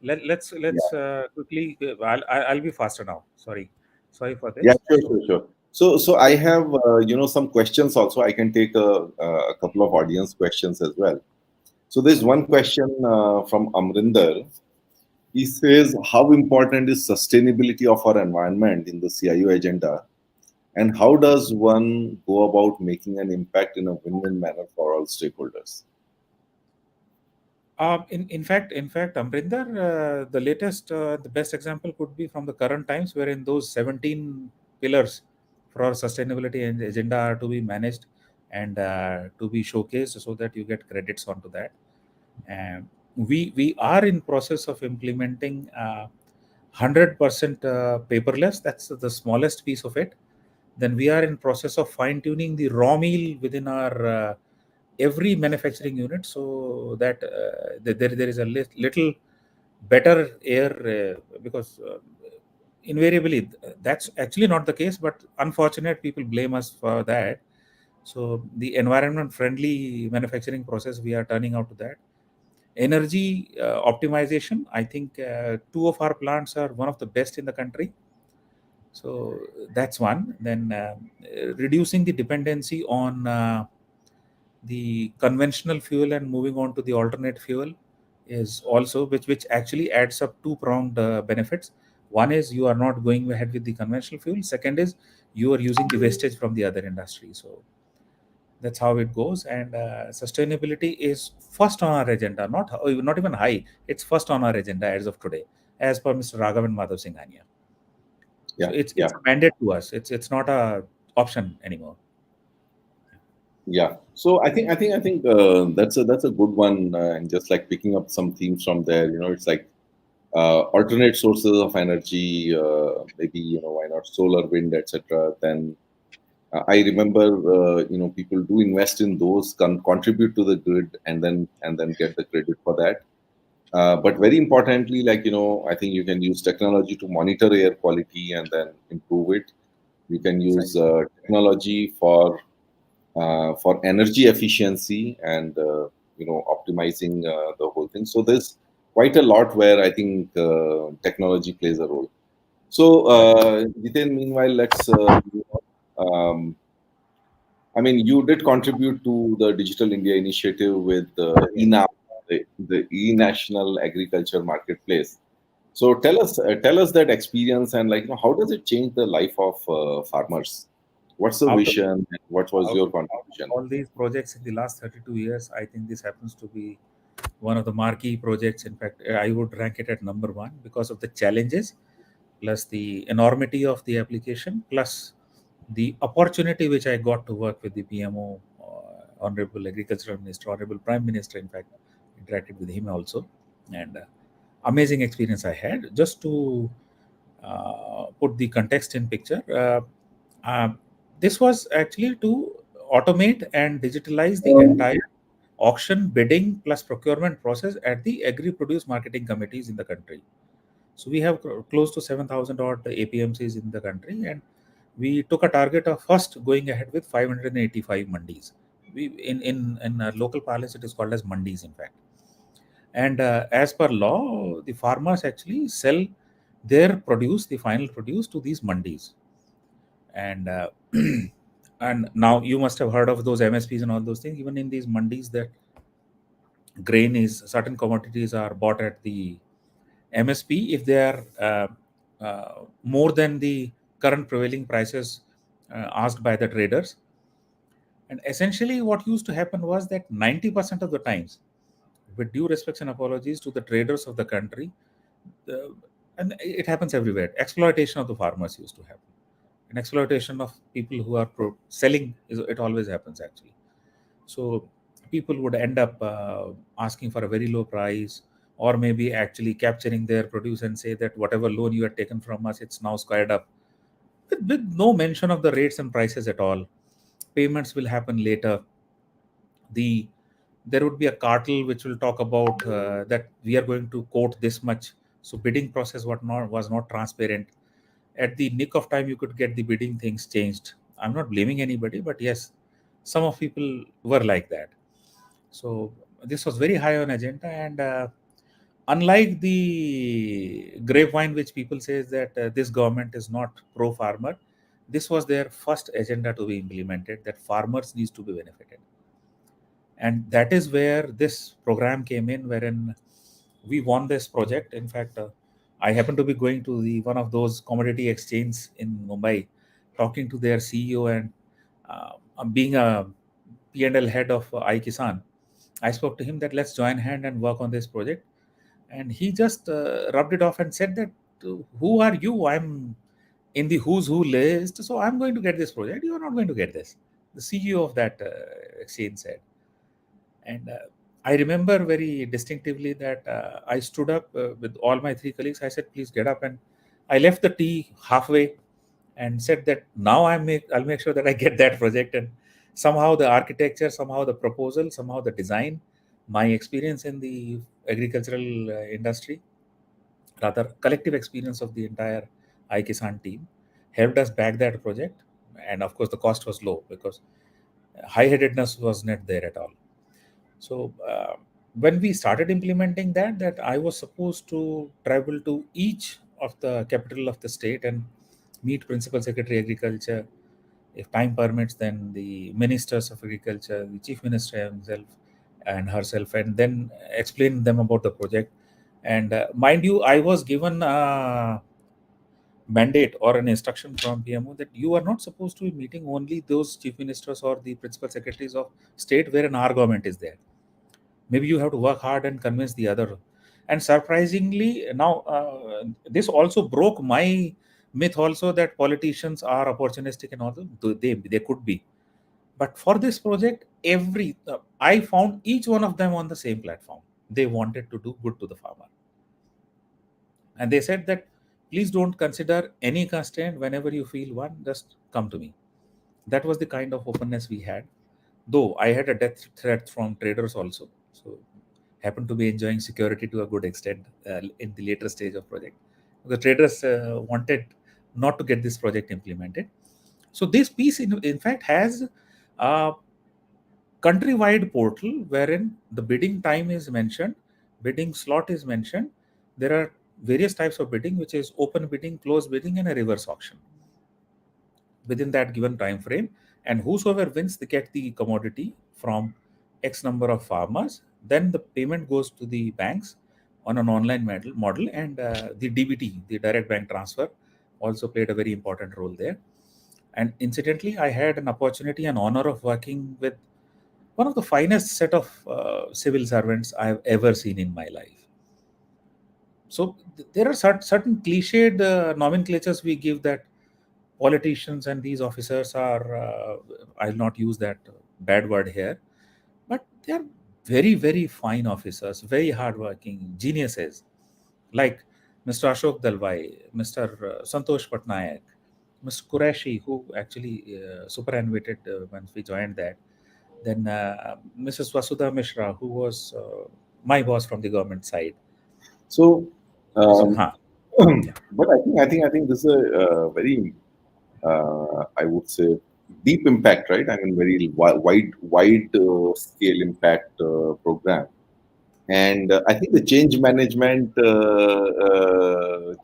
yeah, let's quickly. I'll be faster now. Sorry for yeah, this. sure, So sure, sure. So I have some questions also. I can take a couple of audience questions as well. So there's one question from Amrinder. He says, "How important is sustainability of our environment in the CIO agenda, and how does one go about making an impact in a win-win manner for all stakeholders?" in fact, Amrinder, the best example could be from the current times, wherein those 17 pillars for our sustainability and agenda are to be managed and to be showcased so that you get credits onto that. And we are in process of implementing 100% paperless. That's the smallest piece of it. Then we are in process of fine tuning the raw meal within our every manufacturing unit, so that there is a little better air, because invariably that's actually not the case, but unfortunate people blame us for that. So the environment friendly manufacturing process, we are turning out to that. Energy optimization, I think two of our plants are one of the best in the country. So that's one. Then reducing the dependency on the conventional fuel and moving on to the alternate fuel is also, which actually adds up two pronged benefits. One is you are not going ahead with the conventional fuel. Second is you are using the wastage from the other industry. So that's how it goes. And sustainability is first on our agenda, not even high. It's first on our agenda as of today, as per Mr. Raghavan Madhav Singhania. So Yeah, it's yeah. a mandate to us. It's not a option anymore. Yeah. So I think that's a good one, and just like picking up some themes from there. It's like alternate sources of energy, maybe why not solar, wind, etc. Then I remember people do invest in those, contribute to the grid, and then get the credit for that. But very importantly, I think you can use technology to monitor air quality and then improve it. You can use technology for energy efficiency and optimizing the whole thing. So there's quite a lot where I think technology plays a role. So Jiten, meanwhile, let's um, I mean, you did contribute to the Digital India initiative with eNAM, the e-national agriculture marketplace. So tell us that experience, and how does it change the life of farmers? What's the Out of vision and what was out your of contribution? all these projects in the last 32 years, I think this happens to be one of the marquee projects. In fact, I would rank it at number one because of the challenges, plus the enormity of the application, plus the opportunity which I got to work with the PMO, Honorable Agricultural Minister, Honorable Prime Minister. In fact, interacted with him also, and amazing experience I had. Just to put the context in picture, uh, this was actually to automate and digitalize the entire auction, bidding, plus procurement process at the agri-produce marketing committees in the country. So we have close to 7,000 odd APMCs in the country, and we took a target of first going ahead with 585 mandis. We in local parlance it is called as mandis, in fact. And as per law, the farmers actually sell their produce, the final produce, to these mandis. And and now you must have heard of those MSPs and all those things. Even in these mandis, that grain is certain commodities are bought at the MSP if they are more than the current prevailing prices asked by the traders. And essentially, what used to happen was that 90% of the times, with due respects and apologies to the traders of the country, the, and it happens everywhere, exploitation of the farmers used to happen. And exploitation of people who are selling, it always happens actually. So people would end up asking for a very low price, or maybe actually capturing their produce and say that whatever loan you had taken from us, it's now squared up, with no mention of the rates and prices at all. Payments will happen later. The There would be a cartel which will talk about that we are going to quote this much. So bidding process was not transparent. At the nick of time, you could get the bidding things changed. I'm not blaming anybody, but yes, some of people were like that. So this was very high on agenda, and unlike the grapevine, which people say that this government is not pro farmer, this was their first agenda to be implemented. That farmers needs to be benefited, and that is where this program came in, wherein we won this project. In fact, I happened to be going to the one of those commodity exchanges in Mumbai, talking to their CEO, and being a P&L head of iKisan, I spoke to him that let's join hand and work on this project. And he just rubbed it off and said that, who are you? I'm in the who's who list, so I'm going to get this project. You are not going to get this. The CEO of that exchange said. And I remember very distinctively that I stood up with all my three colleagues. I said, please get up. And I left the tea halfway and said that now I'll make sure that I get that project. And somehow the architecture, somehow the proposal, somehow the design, my experience in the agricultural industry, rather collective experience of the entire iKisan team, helped us back that project. And of course, the cost was low because high-headedness was not there at all. So when we started implementing that I was supposed to travel to each of the capital of the state and meet Principal Secretary Agriculture, if time permits, then the ministers of agriculture, the chief minister himself and herself, and then explain them about the project. And mind you, I was given a mandate or an instruction from PMO that you are not supposed to be meeting only those chief ministers or the principal secretaries of state where an our government is there. Maybe you have to work hard and convince the other. And surprisingly, now this also broke my myth also that politicians are opportunistic and all. They could be, but for this project, I found each one of them on the same platform. They wanted to do good to the farmer, and they said that please don't consider any constraint. Whenever you feel one, just come to me. That was the kind of openness we had, though I had a death threat from traders also. So happened to be enjoying security to a good extent in the later stage of project. The traders wanted not to get this project implemented. So this piece, in fact, has a countrywide portal wherein the bidding time is mentioned, bidding slot is mentioned. There are various types of bidding, which is open bidding, closed bidding, and a reverse auction within that given time frame. And whosoever wins, they get the commodity from X number of farmers. Then the payment goes to the banks on an online model, and the DBT, the direct bank transfer, also played a very important role there. And incidentally, I had an opportunity and honor of working with one of the finest set of civil servants I have ever seen in my life. So there are certain cliched nomenclatures we give, that politicians and these officers are, I'll not use that bad word here, but they are very, very fine officers, very hardworking geniuses, like Mr. Ashok Dalwai, Mr. Santosh Patnaik, Mr. Qureshi, who actually superannuated once we joined that. Then Mrs. Vasudha Mishra, who was my boss from the government side. So, So, um, yeah, but I think this is a very, I would say, deep impact, right? I mean, very wide scale impact program. And I think the change management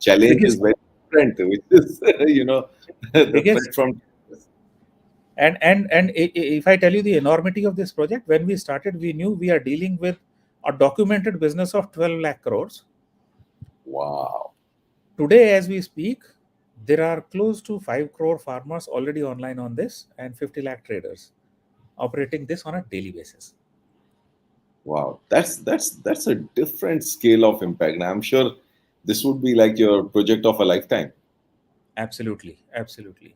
challenge is biggest, very different, which is, the biggest. threat from. And if I tell you the enormity of this project, when we started, we knew we are dealing with a documented business of 12 lakh crores. Wow. Today, as we speak, there are close to 5 crore farmers already online on this, and 50 lakh traders operating this on a daily basis. Wow, that's a different scale of impact. And I'm sure this would be like your project of a lifetime. Absolutely, absolutely.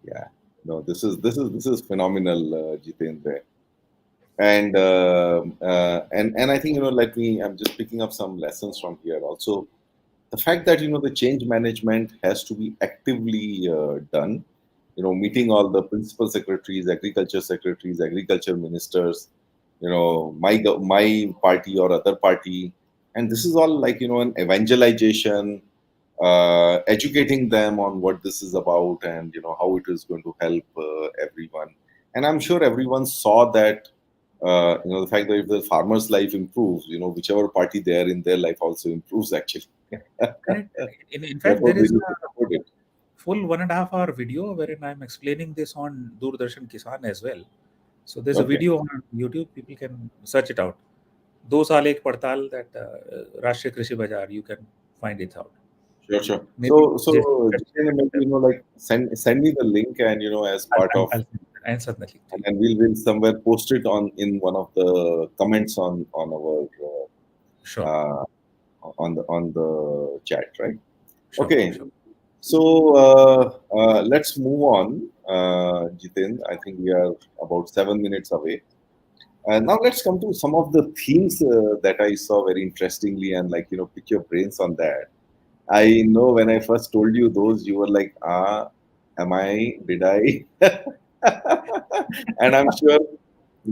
Yeah. No, this is phenomenal, Jitendra. And and I think, let me. I'm just picking up some lessons from here. Also, the fact that the change management has to be actively done. Meeting all the principal secretaries, agriculture secretaries, agriculture ministers, my party or other party, and this is all like an evangelization, educating them on what this is about, and how it is going to help everyone. And I'm sure everyone saw that. The fact that if the farmer's life improves, whichever party they are in, their life also improves actually. Correct. In fact, Therefore, there they is need to a support it. full 1.5 hour video wherein I'm explaining this on Doordarshan Kisan as well. So there's a Okay. video on YouTube. People can search it out. दो साल एक पड़ताल, that राष्ट्रीय कृषि बाजार, you can find it out. Sure, sure. Maybe So, just Jitendra, maybe like send me the link, and as part of, I'll send the link to and you. then we'll somewhere post it on in one of the comments on our Sure, uh, on the chat, right? sure, Okay. sure. So let's move on, Jiten. I think we are about 7 minutes away. Now let's come to some of the themes that I saw very interestingly, and pick your brains on that. I know when I first told you those, you were like, am I? Did I? And I'm sure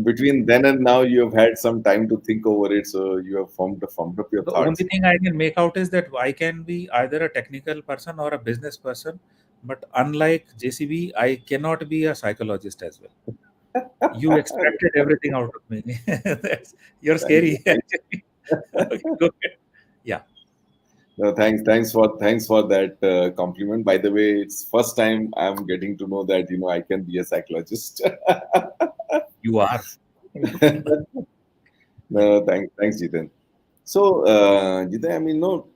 between then and now you have had some time to think over it, so you have formed up your The only thoughts. thing I can make out is that I can be either a technical person or a business person, but unlike JCB, I cannot be a psychologist as well. You extracted everything out of me. You're Thank scary, you. actually. Okay, go ahead. Yeah, No, thanks for that compliment. By the way, it's first time I'm getting to know that I can be a psychologist. you are. No, thanks, Jiten. So, Jiten, I mean, no,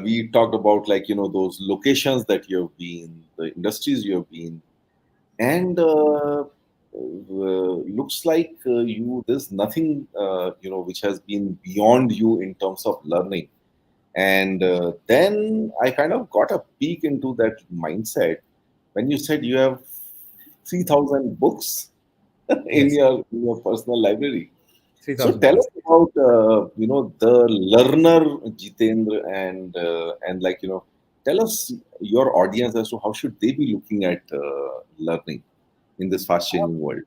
we talked about those locations that you have been, the industries you have been, and looks like there's nothing which has been beyond you in terms of learning. And then I kind of got a peek into that mindset when you said you have 3,000 books in Yes, your personal library. So 3,000 tell plus. us about the learner Jitendra, and tell us your audience as to how should they be looking at learning in this fast changing world.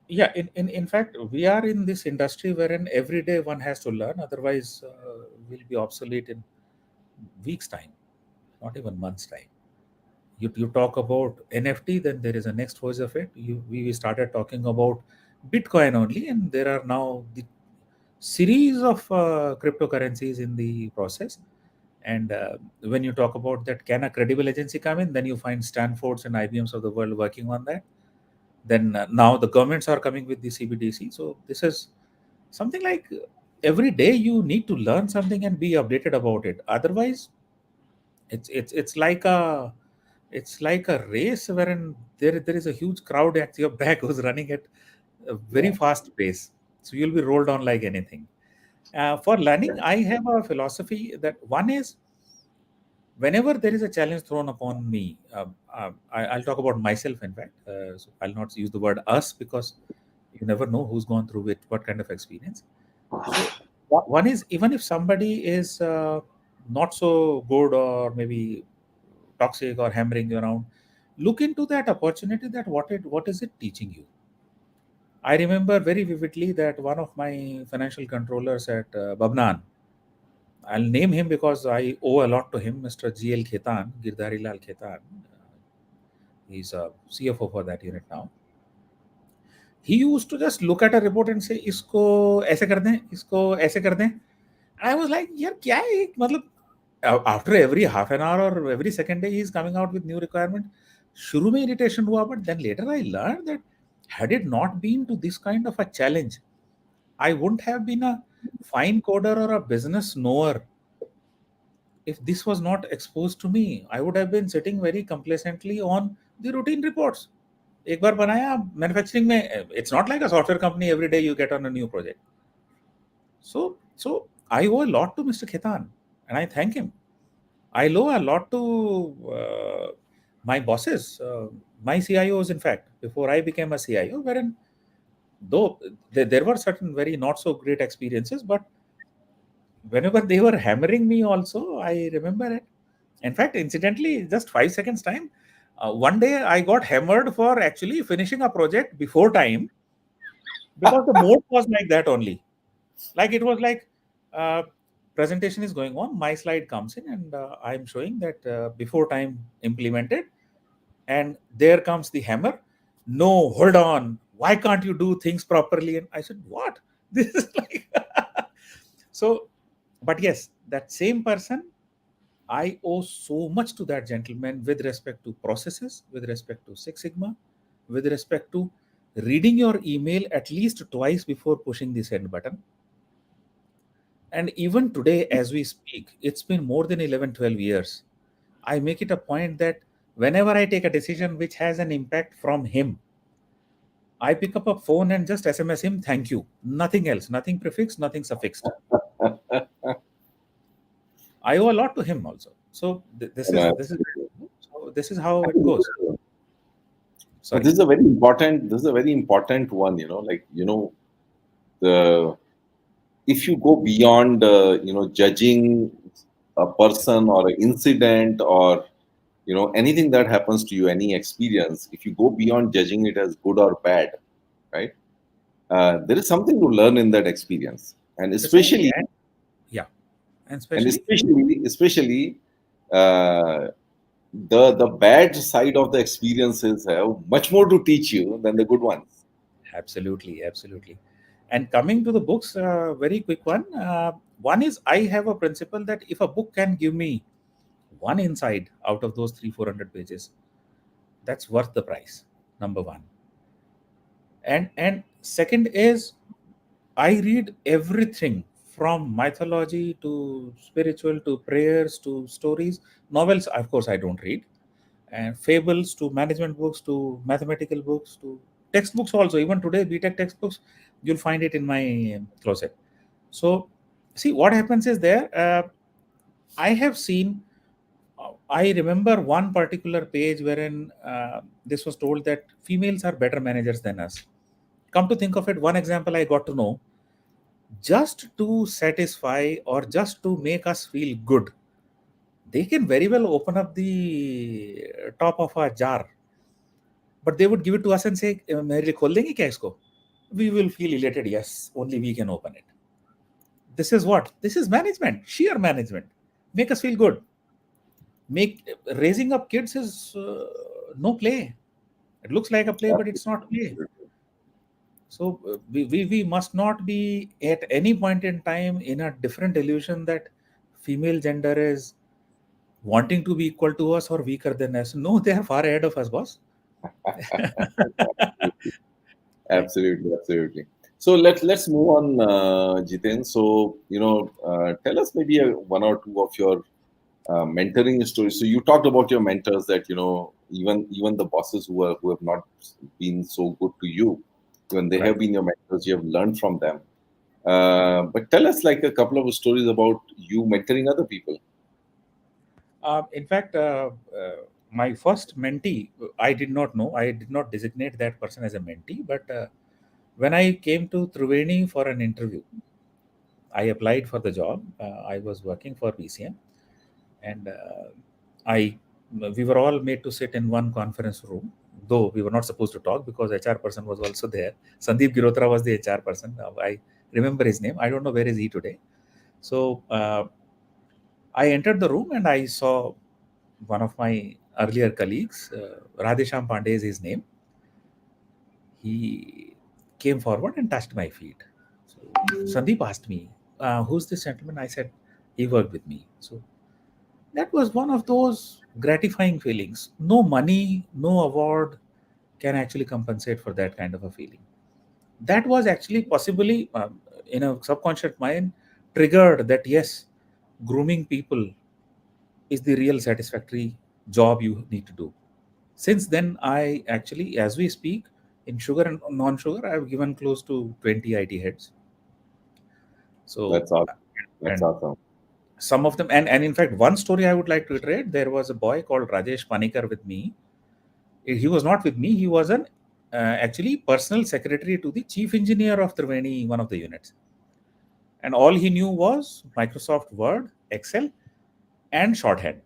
Yeah, in fact, we are in this industry wherein every day one has to learn, otherwise, we'll be obsolete in weeks' time, not even months' time. You talk about NFT, then there is a next phase of it. We started talking about Bitcoin only, and there are now the series of cryptocurrencies in the process. And when you talk about that, can a credible agency come in? Then you find Stanfords and IBMs of the world working on that. Then now the governments are coming with the CBDC. So this is something like every day you need to learn something and be updated about it. Otherwise, it's like a It's like a race wherein there is a huge crowd at your back who's running at a very Yeah. fast pace. So you'll be rolled on like anything. For learning, I have a philosophy that one is whenever there is a challenge thrown upon me, I'll talk about myself, in fact. So I'll not use the word us because you never know who's gone through it, what kind of experience. So one is even if somebody is not so good or maybe toxic or hammering you around, look into that opportunity that what is it teaching you. I remember very vividly that one of my financial controllers at Babnan, I'll name him because I owe a lot to him, Mr. GL Khetan, Girdhari Lal Khetan. He's a CFO for that unit now. He used to just look at a report and say, इसको ऐसे कर दें, इसको ऐसे कर दें. I was like, यार क्या है ये? मतलब after every half an hour or every second day, he is coming out with new requirement. शुरू में irritation हुआ, but then later I learned that had it not been to this kind of a challenge, I wouldn't have been a fine coder or a business knower. If this was not exposed to me, I would have been sitting very complacently on the routine reports. एक बार बनाया manufacturing में, it's not like a software company every day you get on a new project. So I owe a lot to Mr. Khetan, and I thank him. I owe a lot to my bosses, my CIOs, in fact, before I became a CIO, wherein though there were certain very not so great experiences, but whenever they were hammering me also, I remember it. In fact, incidentally, just 5 seconds time, one day I got hammered for actually finishing a project before time because the mode was like that only. Like it was like uh, presentation is going on, my slide comes in, and I'm showing that before time implemented, and there comes the hammer. No, hold on. Why can't you do things properly? And I said, what? This is like so. But yes, that same person, I owe so much to that gentleman with respect to processes, with respect to Six Sigma, with respect to reading your email at least twice before pushing the send button. And even today, as we speak, it's been more than 11, 12 years. I make it a point that whenever I take a decision which has an impact from him, I pick up a phone and just SMS him, thank you. Nothing else, nothing prefixed, nothing suffixed. I owe a lot to him also. So this is how it goes. But Sorry. this is a very important one, like, the if you go beyond, judging a person or an incident or, anything that happens to you, any experience, if you go beyond judging it as good or bad, right? There is something to learn in that experience. And Precisely. especially, And yeah. And and especially, especially, uh, the bad side of the experiences have much more to teach you than the good ones. absolutely, absolutely. And coming to the books, very quick one. One is I have a principle that if a book can give me one insight out of those 300-400 pages, that's worth the price. Number one. And second is I read everything from mythology to spiritual to prayers to stories. Novels, of course, I don't read. And fables to management books to mathematical books to textbooks also. Even today, BTech textbooks, you'll find it in my closet. So, see what happens is there. I have seen. I remember one particular page wherein this was told that females are better managers than us. Come to think of it, one example I got to know, just to satisfy or just to make us feel good, they can very well open up the top of a jar, but they would give it to us and say, मेरे लिए खोल देंगे क्या इसको? We will feel elated. Yes, only we can open it. This is what? This is management, sheer management. Make us feel good. Make raising up kids is no play. It looks like a play, but it's not play. So we must not be at any point in time in a different illusion that female gender is wanting to be equal to us or weaker than us. No, they are far ahead of us, boss. Right? Absolutely, absolutely. So let's move on, Jiten. So tell us maybe one or two of your mentoring stories. So you talked about your mentors, that even the bosses who have not been so good to you, when they have Right. been your mentors, you have learned from them. But tell us like a couple of stories about you mentoring other people. In fact, my first mentee, I did not know. I did not designate that person as a mentee. But when I came to Triveni for an interview, I applied for the job. I was working for BCM, and I we were all made to sit in one conference room. Though we were not supposed to talk because HR person was also there. Sandeep Girotra was the HR person. I remember his name. I don't know where is he today. So I entered the room and I saw one of my earlier colleagues, Radhesham Pandey is his name. He came forward and touched my feet. So Sandeep asked me, "Who's this gentleman?" I said, "He worked with me." So that was one of those gratifying feelings. No money, no award can actually compensate for that kind of a feeling. That was actually possibly in a subconscious mind triggered that yes, grooming people is the real satisfactory job you need to do. Since then, I actually, as we speak, in sugar and non-sugar, I've given close to 20 IT heads. So, That's awesome. That's and awesome. some of them, and in fact, one story I would like to iterate. There was a boy called Rajesh Panikar with me. He was not with me. He was an actually personal secretary to the chief engineer of Triveni, one of the units. And all he knew was Microsoft Word, Excel, and shorthand.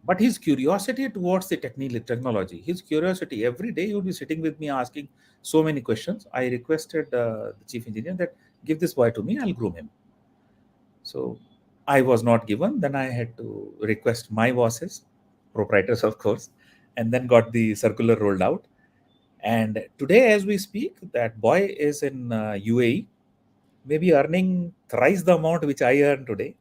But his curiosity towards the technology, his curiosity, every day he would be sitting with me asking so many questions. I requested the chief engineer that give this boy to me, I'll groom him. So I was not given. Then I had to request my bosses, proprietors, of course, and then got the circular rolled out. And today, as we speak, that boy is in UAE, maybe earning thrice the amount which I earn today.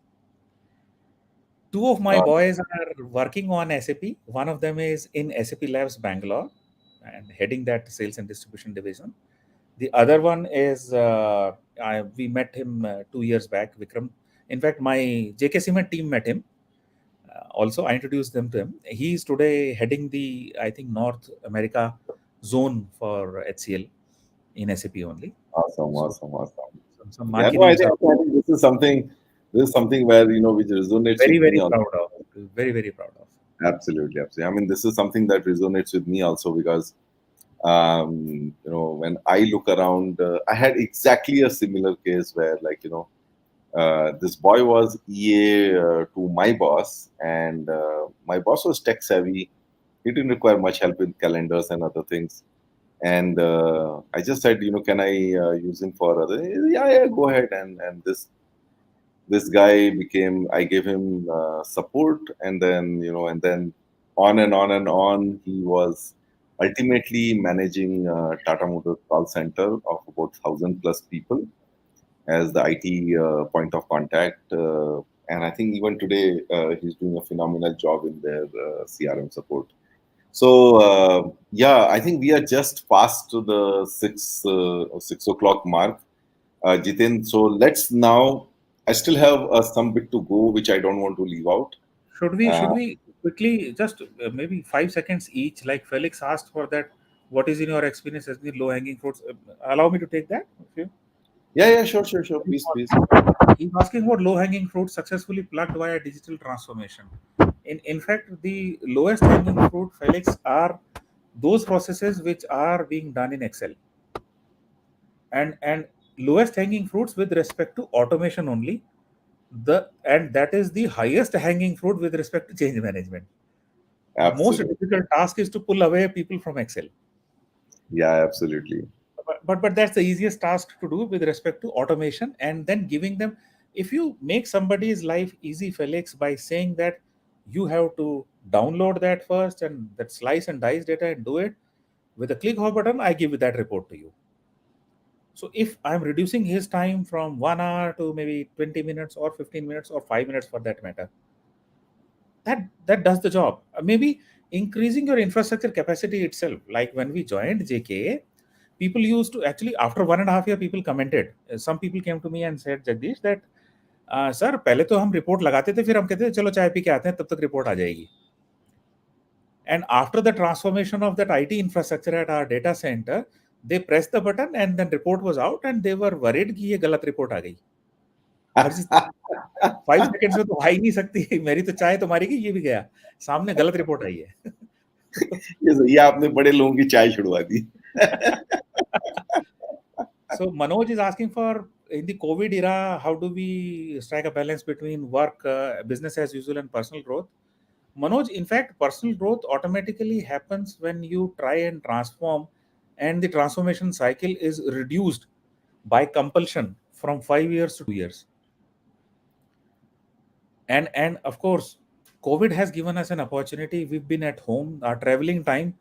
Two of my Uh, boys are working on SAP. One of them is in SAP Labs Bangalore and heading that sales and distribution division. The other one is we met him 2 years back, Vikram. In fact, my JK Cement team met him. Also, I introduced them to him. He's today heading the, I think, North America zone for HCL in SAP only. awesome, So awesome, awesome. some Yeah, no, I marquee think, names are I think this is something where which resonates very, with me very also. proud of. Very, very proud of. Absolutely, absolutely. I mean, this is something that resonates with me also because when I look around, I had exactly a similar case where this boy was EA to my boss, and my boss was tech savvy. He didn't require much help with calendars and other things. And I just said, can I use him for other? Yeah, yeah, go ahead. And this guy became. I gave him support, and then on and on and on. He was ultimately managing Tata Motors call center of about 1,000 plus people as the IT point of contact. And I think even today he's doing a phenomenal job in their CRM support. So yeah, I think we are just past the 6 o'clock mark, Jiten. So let's now. I still have some bit to go, which I don't want to leave out. Should Uh, we quickly just maybe 5 seconds each, like Felix asked for that? What is in your experience as the low hanging fruits? Allow me to take that. Okay. yeah, yeah, sure, sure, sure. Very Please, small. please. He's asking what low hanging fruits successfully plugged via digital transformation. In fact, the lowest hanging fruit, Felix, are those processes which are being done in Excel, and lowest hanging fruits with respect to automation only. And that is the highest hanging fruit with respect to change management. The most Absolutely. difficult task is to pull away people from Excel. Yeah, absolutely. But that's the easiest task to do with respect to automation, and then giving them. If you make somebody's life easy, Felix, by saying that you have to download that first and that slice and dice data and do it with a click of a button, I give that report to you. So if I'm reducing his time from 1 hour to maybe 20 minutes or 15 minutes or 5 minutes for that matter, that does the job. Maybe increasing your infrastructure capacity itself. Like when we joined JK, people used to actually, after 1.5 year, people commented. Some people came to me and said, Jagdish, that sir पहले तो हम report लगाते थे, फिर हम कहते थे चलो चाय पी के आते हैं, तब तक रिपोर्ट आ जाएगी. And after the transformation of that IT infrastructure at our data center, they pressed the button and then report was out and they were worried कि ये गलत रिपोर्ट आ गई. हर चीज 5 seconds में तो आ ही नहीं सकती. मेरी तो चाय तुम्हारी की, ये भी गया सामने, गलत रिपोर्ट आई है. ये आपने बड़े लोगों की चाय छुड़वा दी. So Manoj is asking for, in the COVID era, how do we strike a balance between work, business as usual, and personal growth? Manoj, in fact, personal growth automatically happens when you try and transform, and the transformation cycle is reduced by compulsion from 5 years to 2 years. And of course, COVID has given us an opportunity. We've been at home. Our traveling time,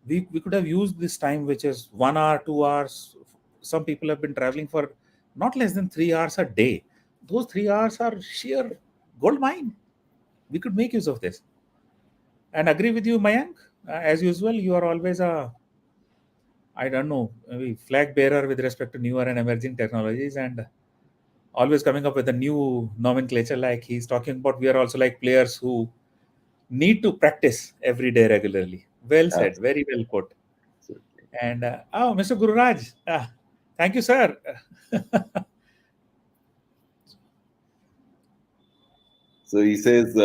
we could have used this time, which is 1 hour, 2 hours. Some people have been traveling for not less than 3 hours a day. Those 3 hours are sheer gold mine. We could make use of this. And agree with you, Mayank. As usual, you are always a, I don't know, maybe flag bearer with respect to newer and emerging technologies, and always coming up with a new nomenclature. Like he's talking about, we are also like players who need to practice every day regularly. Well said, very well put. And oh, Mr. Gururaj, thank you, sir. So he says,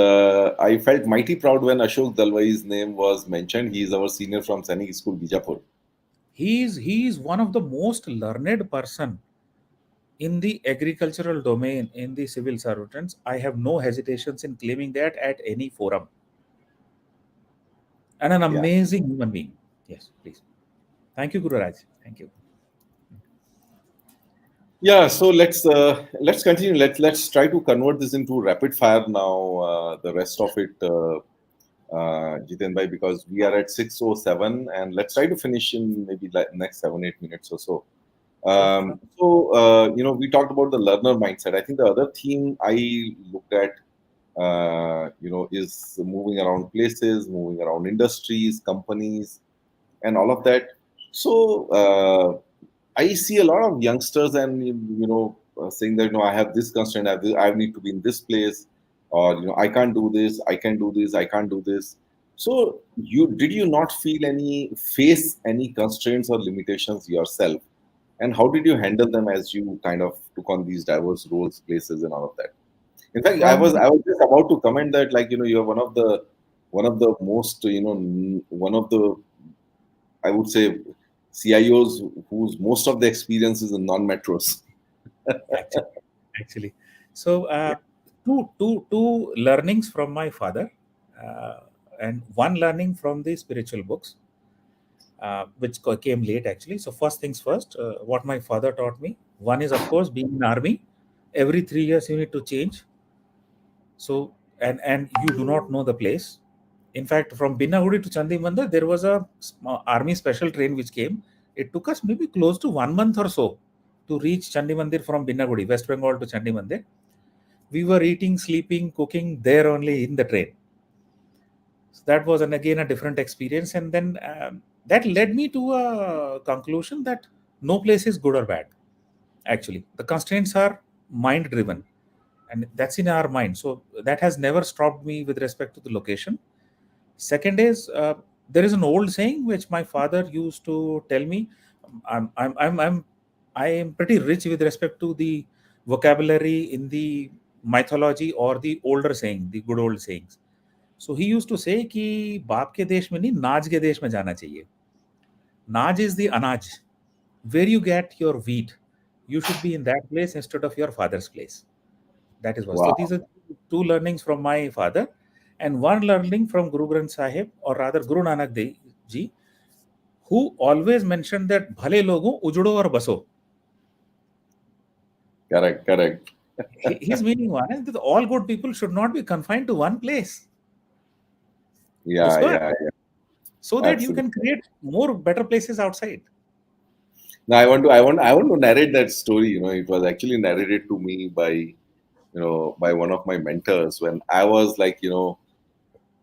I felt mighty proud when Ashok Dalwai's name was mentioned. He is our senior from Sainik School, Bijapur. He is one of the most learned person in the agricultural domain, in the civil servants. I have no hesitations in claiming that at any forum. And an Yeah. amazing human being. Yes, please. Thank you, Guru Raj. Thank you. Yeah, so let's continue. Let's try to convert this into rapid fire now. The rest of it, Jiten bhai, because we are at 6:07, and let's try to finish in maybe like next 7-8 minutes or so. Sure. We talked about the learner mindset. I think the other theme I looked at, is moving around places, moving around industries, companies, and all of that. So I see a lot of youngsters and saying that I have this constraint, I need to be in this place, or I can't do this, I can do this, I can't do this. So did you not feel face any constraints or limitations yourself, and how did you handle them as you kind of took on these diverse roles, places, and all of that? In fact, I From was just about to comment that you're one of the most one of the, I would say, CIOs whose most of the experience is in non-metros. actually, actually, so Yeah. two learnings from my father, and one learning from the spiritual books, which came late actually. So first things first, what my father taught me. One is, of course, being in army. Every 3 years you need to change. So and you do not know the place. In fact, from Binnagudi to Chandi Mandir, there was a army special train which came. It took us maybe close to 1 month or so to reach Chandi Mandir from Binnagudi, West Bengal to Chandi Mandir. We were eating, sleeping, cooking there only in the train. So that was, and again, a different experience. And then that led me to a conclusion that no place is good or bad. Actually, the constraints are mind driven, and that's in our mind. So that has never stopped me with respect to the location. Second is, there is an old saying which my father used to tell me. I am pretty rich with respect to the vocabulary in the mythology or the older saying, the good old sayings. So he used to say कि बाप के देश में नहीं, नाज के देश में जाना चाहिए. Naj is the anaj, where you get your wheat. You should be in that place instead of your father's place. That is what. So Wow. these are two learnings from my father, and one learning from Guru Granth Sahib, or rather Guru Nanak Dev Ji, who always mentioned that bhale logo ujdo aur baso. Correct, correct. His meaning was that all good people should not be confined to one place. Yeah, Disperse, yeah, yeah. so that you Absolutely. can create more better places outside. Now I want to narrate that story. It was actually narrated to me by one of my mentors when I was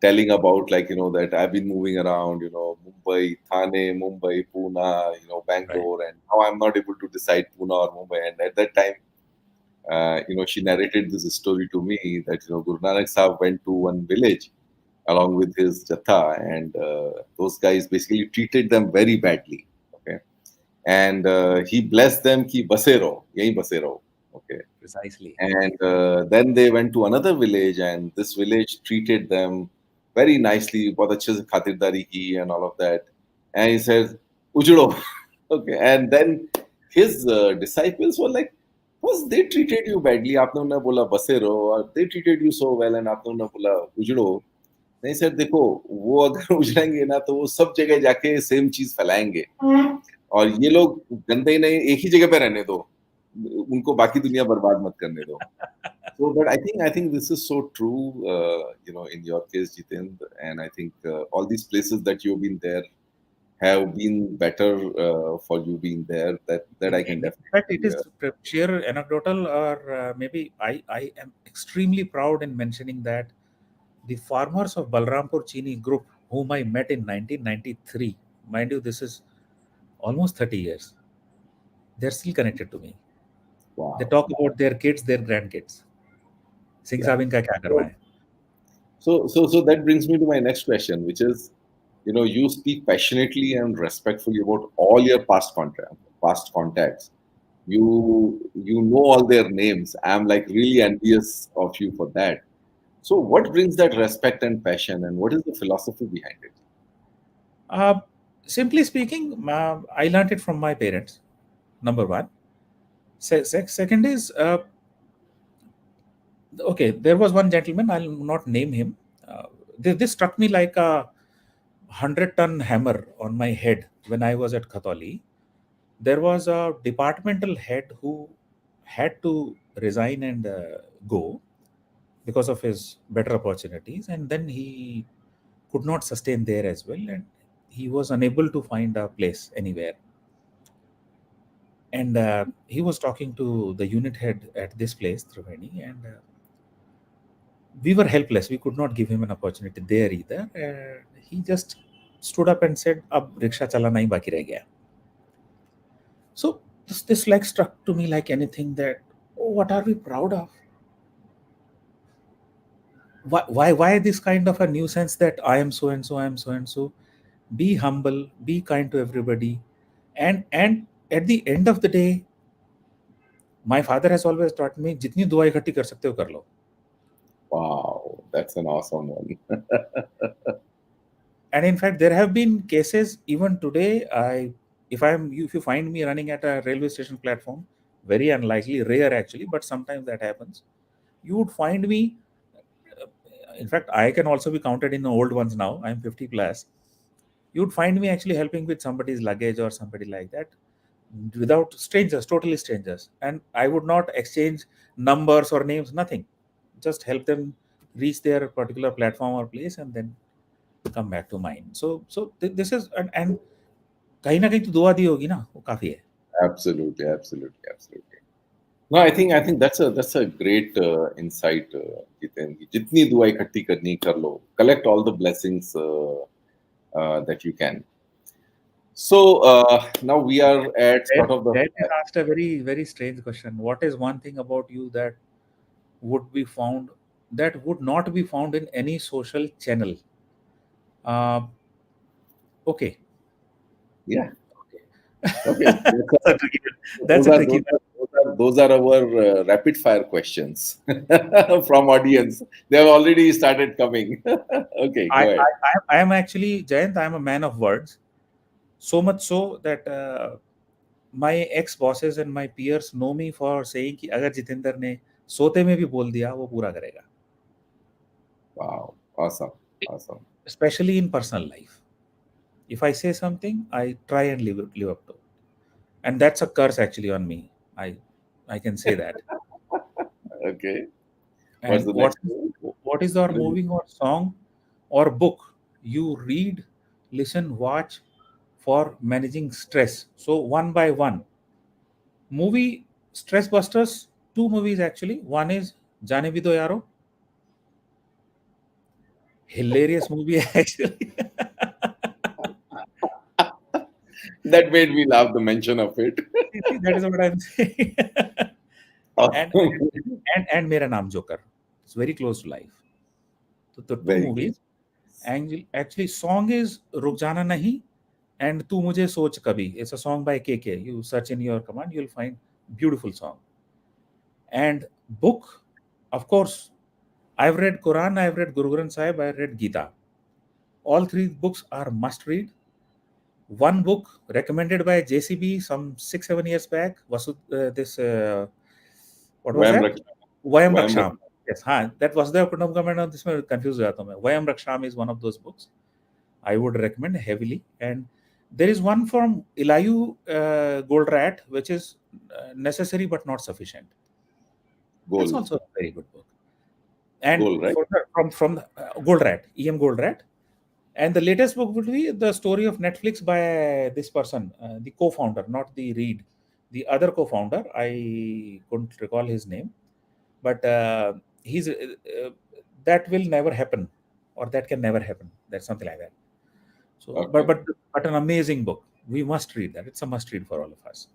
telling about that I've been moving around, Mumbai, Thane, Mumbai, Pune, Right. Bangalore, and now I'm not able to decide Pune or Mumbai. And at that time, she narrated this story to me that Guru Nanak Sahib went to one village along with his jatha, and those guys basically treated them very badly. Okay, and he blessed them ki basero, yahi basero. Okay, Precisely. and then they went to another village, and this village treated them very nicely, bahut अच्छे से खातिरदारी की and all of that. And he says, "Ujdo." Okay, and then his disciples were like, "First they treated you badly, आपने उन्हें बोला बसे रहो, और they treated you so well, and आपने उन्हें बोला उजड़ो." नहीं सर, देखो वो अगर उजड़ेंगे ना तो वो सब जगह जाके सेम चीज फैलाएंगे, और ये लोग गंदे ही नहीं, एक ही जगह पे रहने दो, उनको बाकी दुनिया बर्बाद मत करने दो. So, but I think this is so true, in your case, Jitendra, and I think all these places that you've been there have been better for you being there. That I can In fact, it definitely. is sheer anecdotal, or maybe I am extremely proud in mentioning that the farmers of Balrampur Chini group, whom I met in 1993, mind you, this is almost 30 years, they're still connected to me. They Wow. talk about their kids, their grandkids. Singh Yeah. साहब इनका क्या So, करवा है. so that brings me to my next question, which is, you speak passionately and respectfully about all your past contacts. You know all their names. I'm like really envious of you for that. So, what brings that respect and passion, and what is the philosophy behind it? Uh, Simply speaking, I learned it from my parents. Number one. Second is, okay, there was one gentleman, I'll not name him. This struck me like a 100-ton hammer on my head when I was at Khatoli. There was a departmental head who had to resign and go because of his better opportunities, and then he could not sustain there as well, and he was unable to find a place anywhere. And he was talking to the unit head at this place, Triveni, and we were helpless. We could not give him an opportunity there either. He just stood up and said, "Ab rickshaw chalana hi baki reh gaya." So this like struck to me like anything that, oh, what are we proud of? Why this kind of a nuisance that I am so and so, I am so and so? Be humble, be kind to everybody, and at the end of the day, my father has always taught me, जितनी दुआ इकट्ठी कर सकते हो कर लो. Wow, that's an awesome one. And in fact, there have been cases even today. If you find me running at a railway station platform, very unlikely, rare actually, but sometimes that happens. You would find me. In fact, I can also be counted in the old ones now. I'm 50 plus. You would find me actually helping with somebody's luggage or somebody like that, without strangers, totally strangers, and I would not exchange numbers or names, nothing. Just help them reach their particular platform or place, and then come back to mine. This is, and कहीं ना कहीं तो दुआ दी होगी ना, वो काफी है. Absolutely, absolutely, absolutely. No, I think that's a great insight, Jiten. जितनी दुआ इकट्ठी करनी कर लो. Collect all the blessings that you can. So now we are at sort of the. Jayant has asked a very very strange question. What is one thing about you that would be found that would not be found in any social channel? Uh, okay. Yeah. Okay. Okay. That's a tricky one. That's Those a are tricky those one. are those are our rapid fire questions from audience. They have already started coming. Okay, I, go I, ahead. I am actually, Jayant, I am a man of words. So much so that my ex bosses and my peers know me for saying कि अगर जितेंद्र ने सोते में भी बोल दिया वो पूरा करेगा. Wow, awesome, awesome. Especially in personal life. If I say something, I try and live up to it. And that's a curse actually on me. I can say that. Okay, what's And the next one? what is our moving or song or book you read, listen, watch for managing stress? So one by one. Movie Stress Busters, two movies actually. One is Jaane Bhi Do Yaro, hilarious movie actually. That made me laugh. The mention of it. See, that is what I'm saying. and and मेरा नाम joker. It's very close to life. So the two Very movies. And actually, song is रुक जाना नहीं and तू मुझे सोच कभी. It's a song by KK. You search in your command, you'll find beautiful song. And book, of course, I've read Quran, I've read Guru Granth Sahib, I've read Gita. All three books are must read. One book recommended by JCB some 6-7 years back was what was Vayam that? Raksha. Vayam Vayam Raksham. Yes, हाँ, that was the Kutumbh comment on this. मैं confused हो जाता हूँ मैं. Vayam Raksham is one of those books I would recommend heavily. And there is one from Ilayu Goldratt, which is necessary but not sufficient. That's Goal. also a very good book. And Goal, right? from Goldratt, E.M. Goldratt. And the latest book would be the story of Netflix by this person, the co-founder, not the Reed, the other co-founder. I couldn't recall his name, but he's that will never happen, or that can never happen. That's something like that. So, Okay. but an amazing book. We must read that. It's a must read for all of us.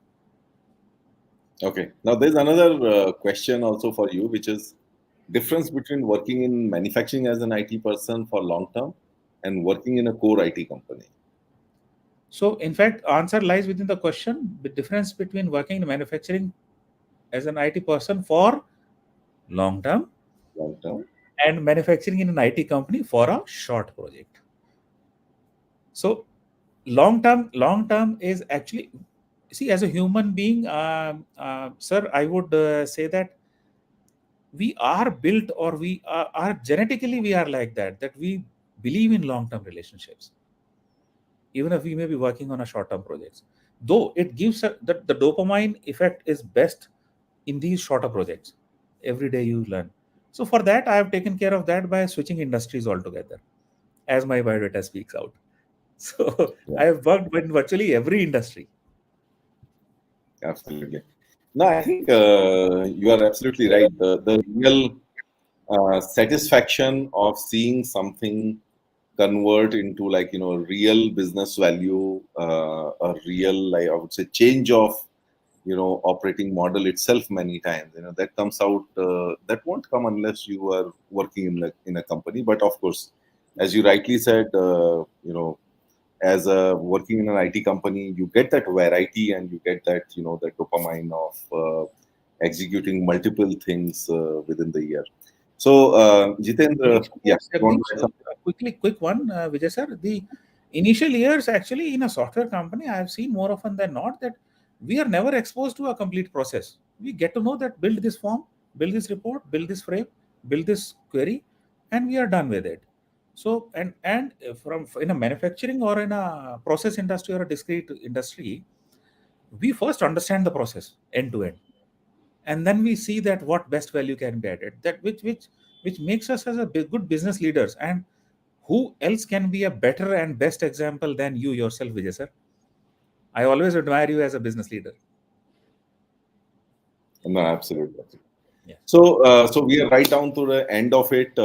Okay. Now there's another question also for you, which is difference between working in manufacturing as an IT person for long term and working in a core IT company. So, in fact, answer lies within the question: the difference between working in manufacturing as an IT person for long term Long term. and manufacturing in an IT company for a short project. So, long term is actually, see, as a human being, sir, I would say that we are built, or we are genetically we are like that we believe in long term relationships, even if we may be working on a short term projects, though it gives the dopamine effect is best in these shorter projects. Every day you learn. So for that, I have taken care of that by switching industries altogether, as my biodata speaks out. So Yeah, I have worked in virtually every industry. absolutely. No, I think you are absolutely right. The real satisfaction of seeing something convert into, like, real business value, a real, like, I would say, change of operating model itself many times, that comes out, that won't come unless you are working in a company. But of course, as you rightly said, as a working in an IT company, you get that variety and you get that that dopamine of executing multiple things within the year. So Jitendra, yeah, Yes, you want to Jagdish, add something? quick one, Vijay sir. The initial years, actually, in a software company, I have seen more often than not that we are never exposed to a complete process. We get to know that build this form, build this report, build this frame, build this query, and we are done with it. So, and from in a manufacturing or in a process industry or a discrete industry, we first understand the process end to end, and then we see that what best value can be added, that which makes us as a good business leaders. And who else can be a better and best example than you yourself, Vijay sir? I always admire you as a business leader. No, absolutely. Yeah. So we are right down to the end of it,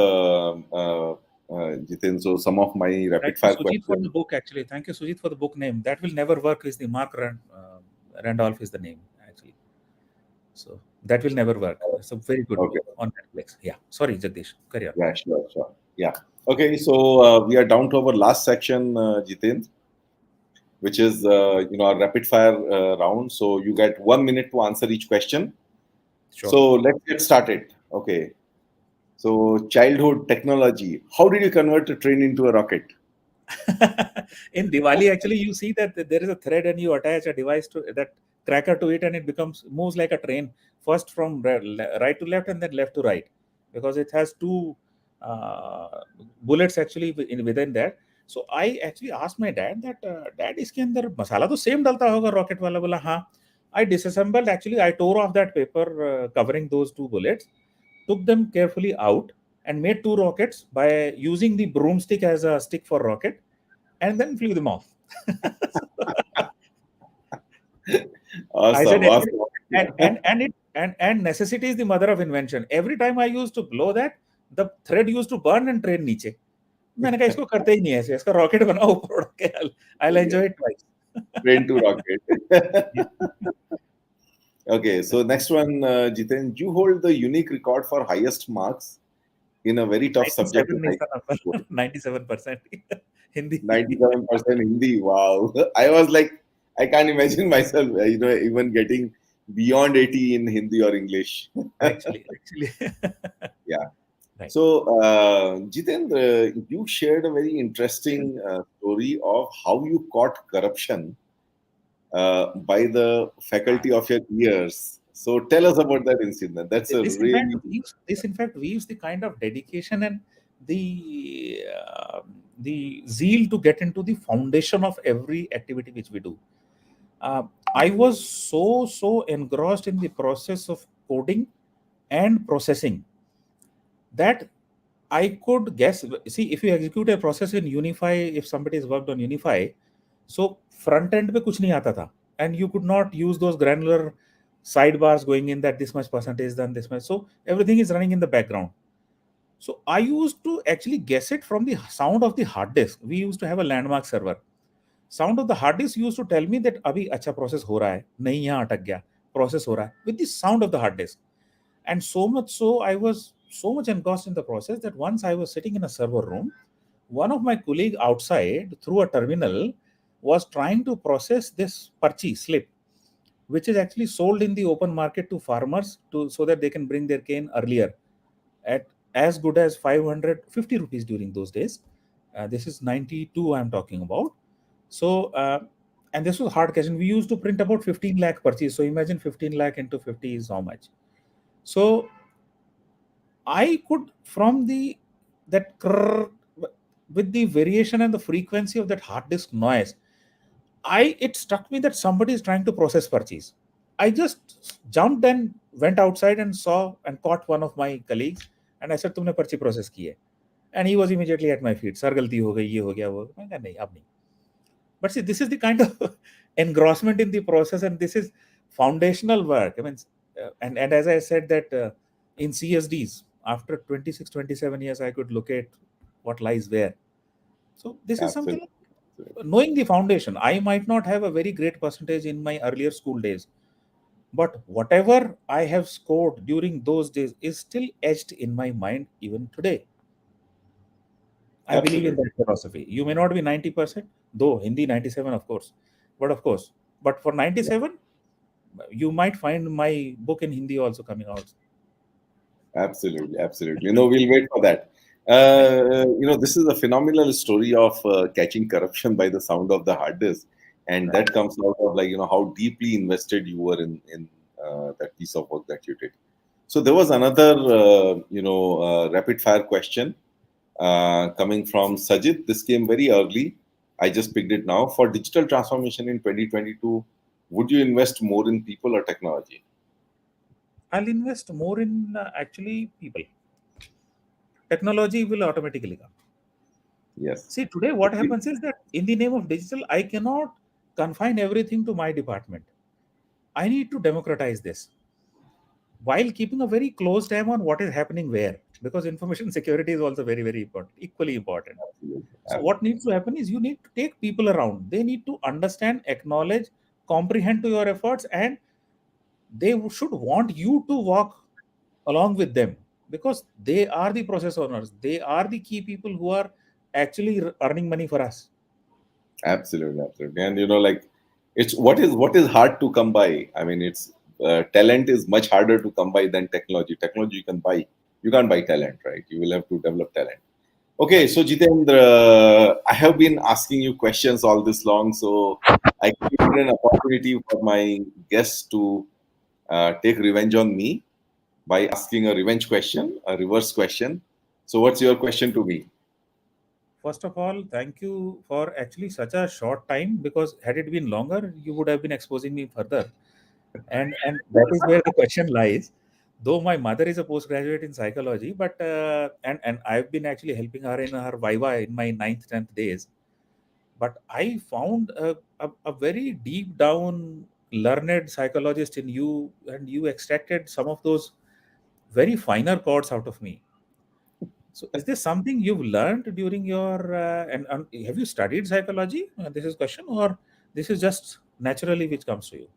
Jitin. So some of my Thank rapid you, fire Sujit, for questions. the book. Actually, thank you, Sujit, for the book name. That will never work. Is the Randolph is the name actually. So that will never work. It's a very good Okay. book on Netflix. Yeah. Sorry, Jagdish. Carry on. Yeah, sure. Yeah. Okay. So we are down to our last section, Jitin, which is our rapid fire round. So you get 1 minute to answer each question. Sure. So let's get started. Okay. So childhood technology. How did you convert a train into a rocket? In Diwali, actually, you see that there is a thread and you attach a device to that cracker to it, and it becomes moves like a train, first from right to left and then left to right, because it has two bullets actually within that. So I actually asked my dad that, dad, इसके अंदर मसाला तो same डलता होगा rocket वाला. बोला हाँ. I disassembled, actually I tore off that paper covering those two bullets, took them carefully out, and made two rockets by using the broomstick as a stick for rocket, and then flew them off. I said, Awesome. actually, Awesome. and necessity is the mother of invention. Every time I used to blow that, the thread used to burn and train नीचे. मैंने कहा इसको करते ही नहीं ऐसे, इसका rocket बनाओ ऊपर उड़ के, I'll enjoy it twice. Train to rocket. Okay, so next one, Jiten, you hold the unique record for highest marks in a very tough subject 97 like is the number. 97% Hindi. 97% Hindi. Wow. I was like, I can't imagine myself, even getting beyond 80 in Hindi or English. Actually. Yeah. Right. So, Jitendra, you shared a very interesting story of how you caught corruption by the faculty of your years. So, tell us about that incident. That's a really This in fact weaves the kind of dedication and the the zeal to get into the foundation of every activity which we do. Uh, I was so engrossed in the process of coding and processing that I could guess. See, if you execute a process in Unify, if somebody has worked on Unify, so front end पे कुछ नहीं आता था, and you could not use those granular sidebars going in that this much percentage done this much. So everything is running in the background. So I used to actually guess it from the sound of the hard disk. We used to have a landmark server. Sound of the hard disk used to tell me that अभी अच्छा process हो रहा है, नहीं यहाँ अटक गया, process हो रहा है with the sound of the hard disk. And so much so, I was so much engrossed in the process that once I was sitting in a server room, one of my colleague outside through a terminal was trying to process this parchi slip, which is actually sold in the open market to farmers to so that they can bring their cane earlier at as good as 550 rupees during those days. This is 92 I'm talking about. So, and this was hard cash, and we used to print about 15 lakh purchase. So imagine 15 lakh into 50 is how much. So I could from the that crrr, with the variation and the frequency of that hard disk noise, it struck me that somebody is trying to process purchase. I just jumped and went outside and saw and caught one of my colleagues, and I said, "तुमने पर्ची process की है?" And he was immediately at my feet. Sir गलती हो गई, ये हो गया वो. मैं कहा नहीं, अब नहीं. But see, this is the kind of engrossment in the process, and this is foundational work. I mean, and as I said that in CSDs, after 26, 27 years, I could locate what lies where. So this is something absolutely. like knowing the foundation. I might not have a very great percentage in my earlier school days, but whatever I have scored during those days is still etched in my mind even today. I believe in Absolutely. that philosophy. You may not be 90%, though Hindi 97, of course. But of course, but for 97, you might find my book in Hindi also coming out. Absolutely, absolutely. No, we'll wait for that. Right. This is a phenomenal story of catching corruption by the sound of the hard disk, and Right. that comes out of how deeply invested you were in that piece of work that you did. So there was another rapid fire question coming from Sajid. This came very early. I just picked it now. For digital transformation in 2022, would you invest more in people or technology? I'll invest more in actually people. Technology will automatically come. Yes. See, today what happens is that in the name of digital, I cannot confine everything to my department. I need to democratize this while keeping a very close eye on what is happening where, because information security is also very, very important, equally important. Absolutely. So what needs to happen is you need to take people around. They need to understand, acknowledge, comprehend to your efforts, and they should want you to walk along with them because they are the process owners. They are the key people who are actually earning money for us. Absolutely, absolutely. And it's what is hard to come by. I mean, it's talent is much harder to come by than technology. Technology you can buy. You can't buy talent, right? You will have to develop talent. Okay, Right. so Jitendra, I have been asking you questions all this long, so I created an opportunity for my guests to take revenge on me by asking a revenge question, a reverse question. So, what's your question to me? First of all, thank you for actually such a short time because had it been longer, you would have been exposing me further. And that is where the question lies. Though my mother is a postgraduate in psychology, but and I've been actually helping her in her viva in my ninth, 10th days. But I found a very deep down learned psychologist in you, and you extracted some of those very finer chords out of me. So, is this something you've learned during your and have you studied psychology? This is question, or this is just naturally which comes to you.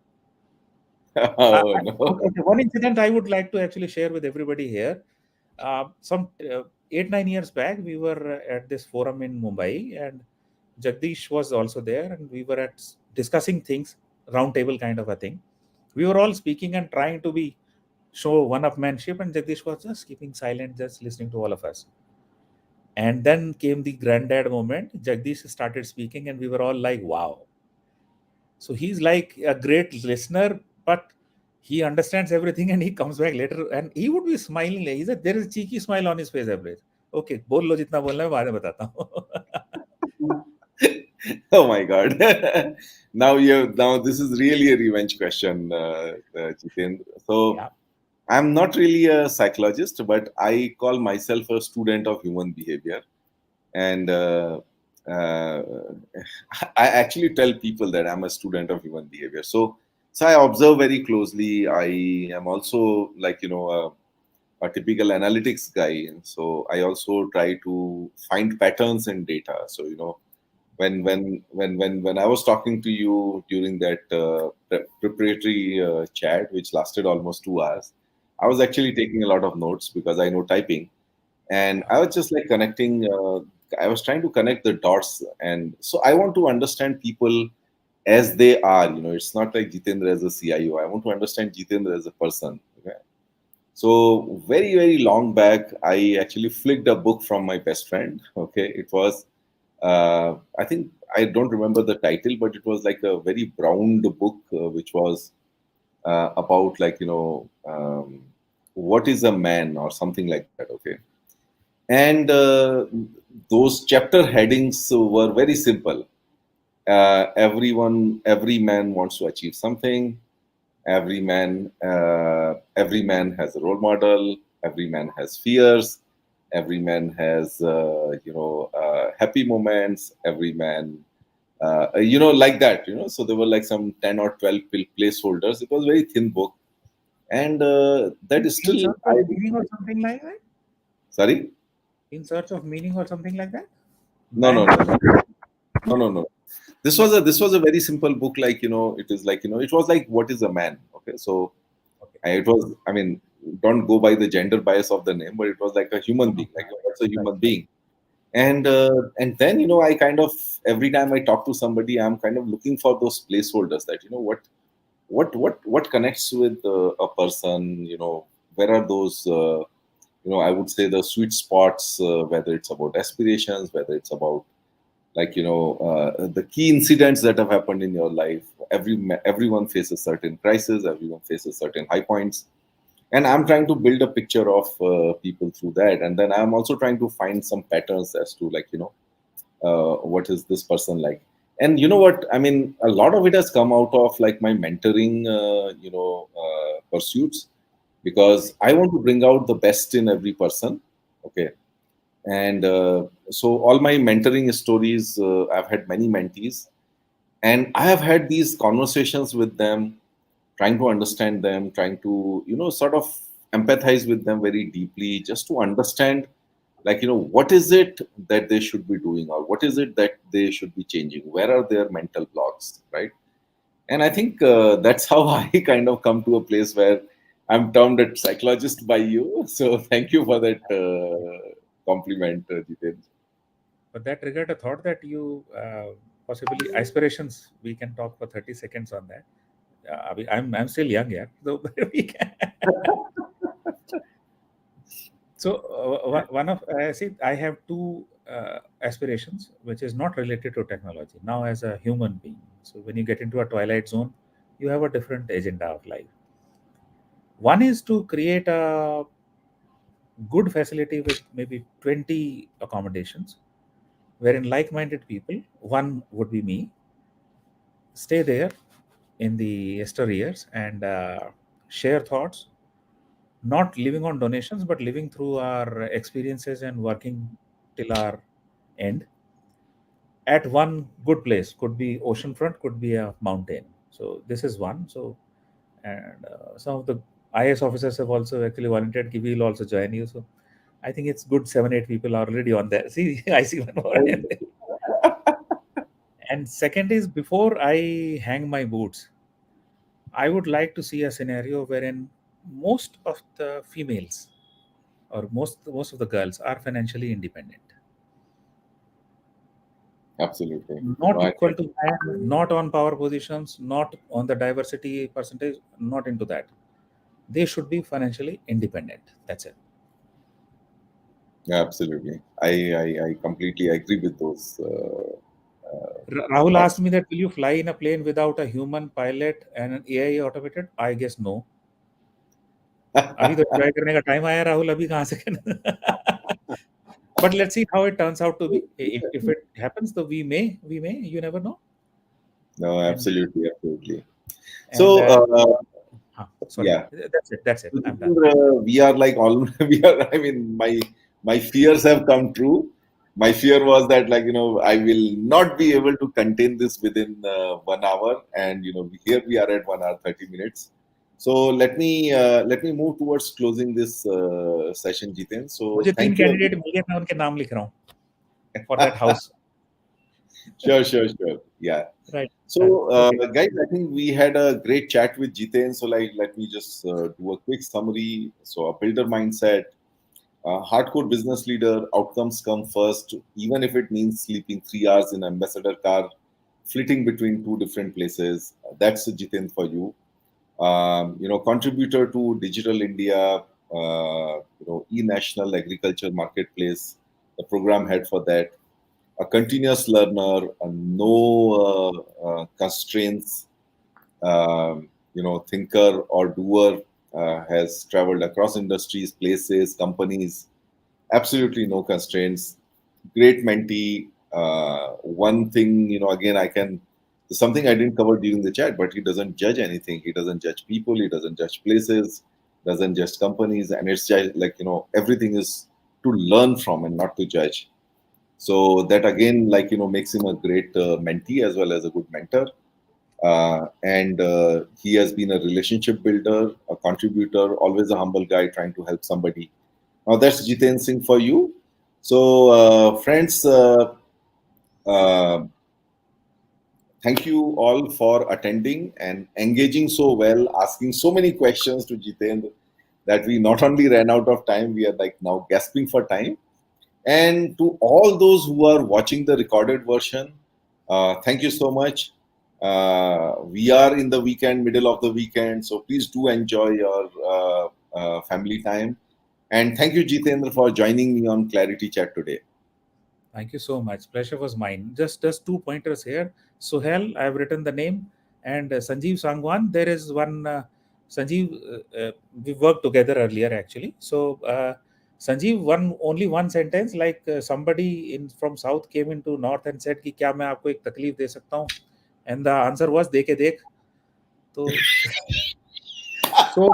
Oh no. Okay, one incident I would like to actually share with everybody here. Some 8 9 years back, we were at this forum in Mumbai, and Jagdish was also there, and we were discussing things, round table kind of a thing. We were all speaking and trying to be show one-upmanship, and Jagdish was just keeping silent, just listening to all of us. And then came the granddad moment. Jagdish started speaking, and we were all like, "Wow!" So he's like a great listener, but he understands everything, and he comes back later, and he would be smiling. Like, he said, there is a cheeky smile on his face every. Okay, बोल लो जितना बोलना है बाद में बताता हूँ. Oh my God. Now this is really a revenge question, Jitendra. So Yeah. I'm not really a psychologist, but I call myself a student of human behavior. And uh, I actually tell people that I'm a student of human behavior. So I observe very closely. I am also like a typical analytics guy. So I also try to find patterns in data. So when I was talking to you during that preparatory chat, which lasted almost 2 hours, I was actually taking a lot of notes because I know typing, and I was just like connecting. I was trying to connect the dots, and so I want to understand people as they are. It's not like Jitendra as a CIO. I want to understand Jitendra as a person. Okay? So very long back, I actually flicked a book from my best friend. Okay, it was I think I don't remember the title, but it was like a very browned book, which was about like what is a man or something like that. Okay, and those chapter headings were very simple. Every man wants to achieve something. Every man has a role model. Every man has fears. Every man has happy moments. Every man like that. So there were like some 10 or 12 placeholders. It was a very thin book, and that is In still search I of meaning or something like that. sorry. In search of meaning or something like that. No, no, Man no, was. no. This was a very simple book. Like it is like it was like what is a man? Okay, so Okay. it was. I mean, don't go by the gender bias of the name, but it was like a human being. Like what's a Right. human being? And then I kind of every time I talk to somebody, I'm kind of looking for those placeholders that what connects with a person. Where are those? I would say the sweet spots. Whether it's about aspirations, whether it's about like the key incidents that have happened in your life. Everyone faces certain crises. Everyone faces certain high points, and I'm trying to build a picture of people through that, and then I'm also trying to find some patterns as to like what is this person like. And you know what I mean, a lot of it has come out of like my mentoring pursuits, because I want to bring out the best in every person. Okay. And so all my mentoring stories, I've had many mentees, and I have had these conversations with them, trying to understand them, trying to sort of empathize with them very deeply, just to understand like what is it that they should be doing, or what is it that they should be changing, where are their mental blocks, right? And I think that's how I kind of come to a place where I'm termed a psychologist by you. So thank you for that compliment, Jiten. But that triggered a thought that you possibly aspirations. We can talk for 30 seconds on that. I'm still young, yeah. So we can. So one of see, I have two aspirations, which is not related to technology. Now, as a human being, so when you get into a twilight zone, you have a different agenda of life. One is to create a good facility with maybe 20 accommodations, wherein like-minded people, one would be me, stay there in the yesteryears and share thoughts, not living on donations, but living through our experiences and working till our end at one good place. Could be oceanfront, could be a mountain. So this is one. So and some of the IS officers have also actually volunteered. Ki we'll also join you. So I think it's good. 7 8 people are already on there. See, I see one more. And second is before I hang my boots, I would like to see a scenario wherein most of the females or most of the girls are financially independent, Absolutely. not No, I equal think, to man, not on power positions, not on the diversity percentage, not into that. They should be financially independent. That's it. yeah, absolutely. I completely agree with those Rahul asked thoughts. me that will you fly in a plane without a human pilot and an AI automated? I guess no. अभी तो enjoy करने का time आया राहुल अभी कहाँ से but let's see how it turns out to be. If it happens, though, we may, you never know. No, And absolutely, absolutely. and So, sorry, yeah. that's it. So, I'm done. we are like all we are. I mean, my fears have come true. My fear was that, like, I will not be able to contain this within 1 hour, and here we are at 1 hour 30 minutes. So let me move towards closing this session, Jiten. So मुझे तीन thank you, candidate everyone. मिल गए, मैं उनके नाम लिख रहा हूँ for that house. Sure, sure, sure. Yeah. Right. So, Okay. guys, I think we had a great chat with Jiten. So, like, let me just do a quick summary. So, a builder mindset, hardcore business leader, outcomes come first, even if it means sleeping 3 hours in ambassador car, flitting between two different places. That's Jiten for you. Contributor to Digital India, e-national agriculture marketplace, the program head for that, a continuous learner, no constraints, thinker or doer, has traveled across industries, places, companies, absolutely no constraints. Great mentee. One thing, again, something I didn't cover during the chat, but he doesn't judge anything. He doesn't judge people. He doesn't judge places, doesn't judge companies. And it's just like, everything is to learn from and not to judge. So that again, like, makes him a great mentee as well as a good mentor. And he has been a relationship builder, a contributor, always a humble guy trying to help somebody. Now that's Jitendra Singh for you. So, friends, uh, thank you all for attending and engaging so well, asking so many questions to Jitendra that we not only ran out of time, we are like now gasping for time. And to all those who are watching the recorded version, thank you so much. We are in the weekend, middle of the weekend, so please do enjoy your family time. And thank you, Jitendra, for joining me on ClarITea Chat today. Thank you so much. Pleasure was mine. Just two pointers here. Suhail, I have written the name, and Sanjeev Sangwan. There is one Sanjeev. We worked together earlier actually. So Sanjeev, only one sentence, like somebody in from south came into north and said कि क्या मैं आपको एक तकलीफ दे सकता हूँ, and the answer was देखे देख. तो so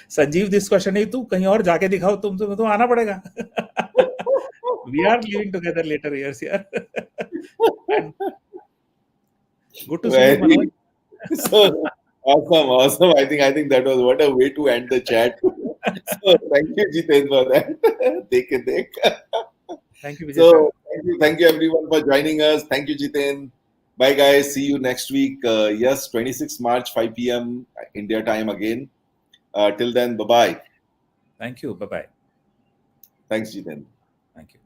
संजीव, दिस क्वेश्चन नहीं, तू कहीं और जाके दिखाओ, तुम्हें तो आना पड़ेगा. We are living together later years here. And good to see you, Very Manoj. so awesome, awesome. I think that was what a way to end the chat. So thank you, Jiten, for that. Take it, take. Thank you, Vijay sir. So thank you everyone for joining us. Thank you, Jiten. Bye, guys. See you next week. Yes, 26 March, 5 p.m. India time again. Till then, bye bye. Thank you. Bye bye. Thanks, Jiten. Thank you.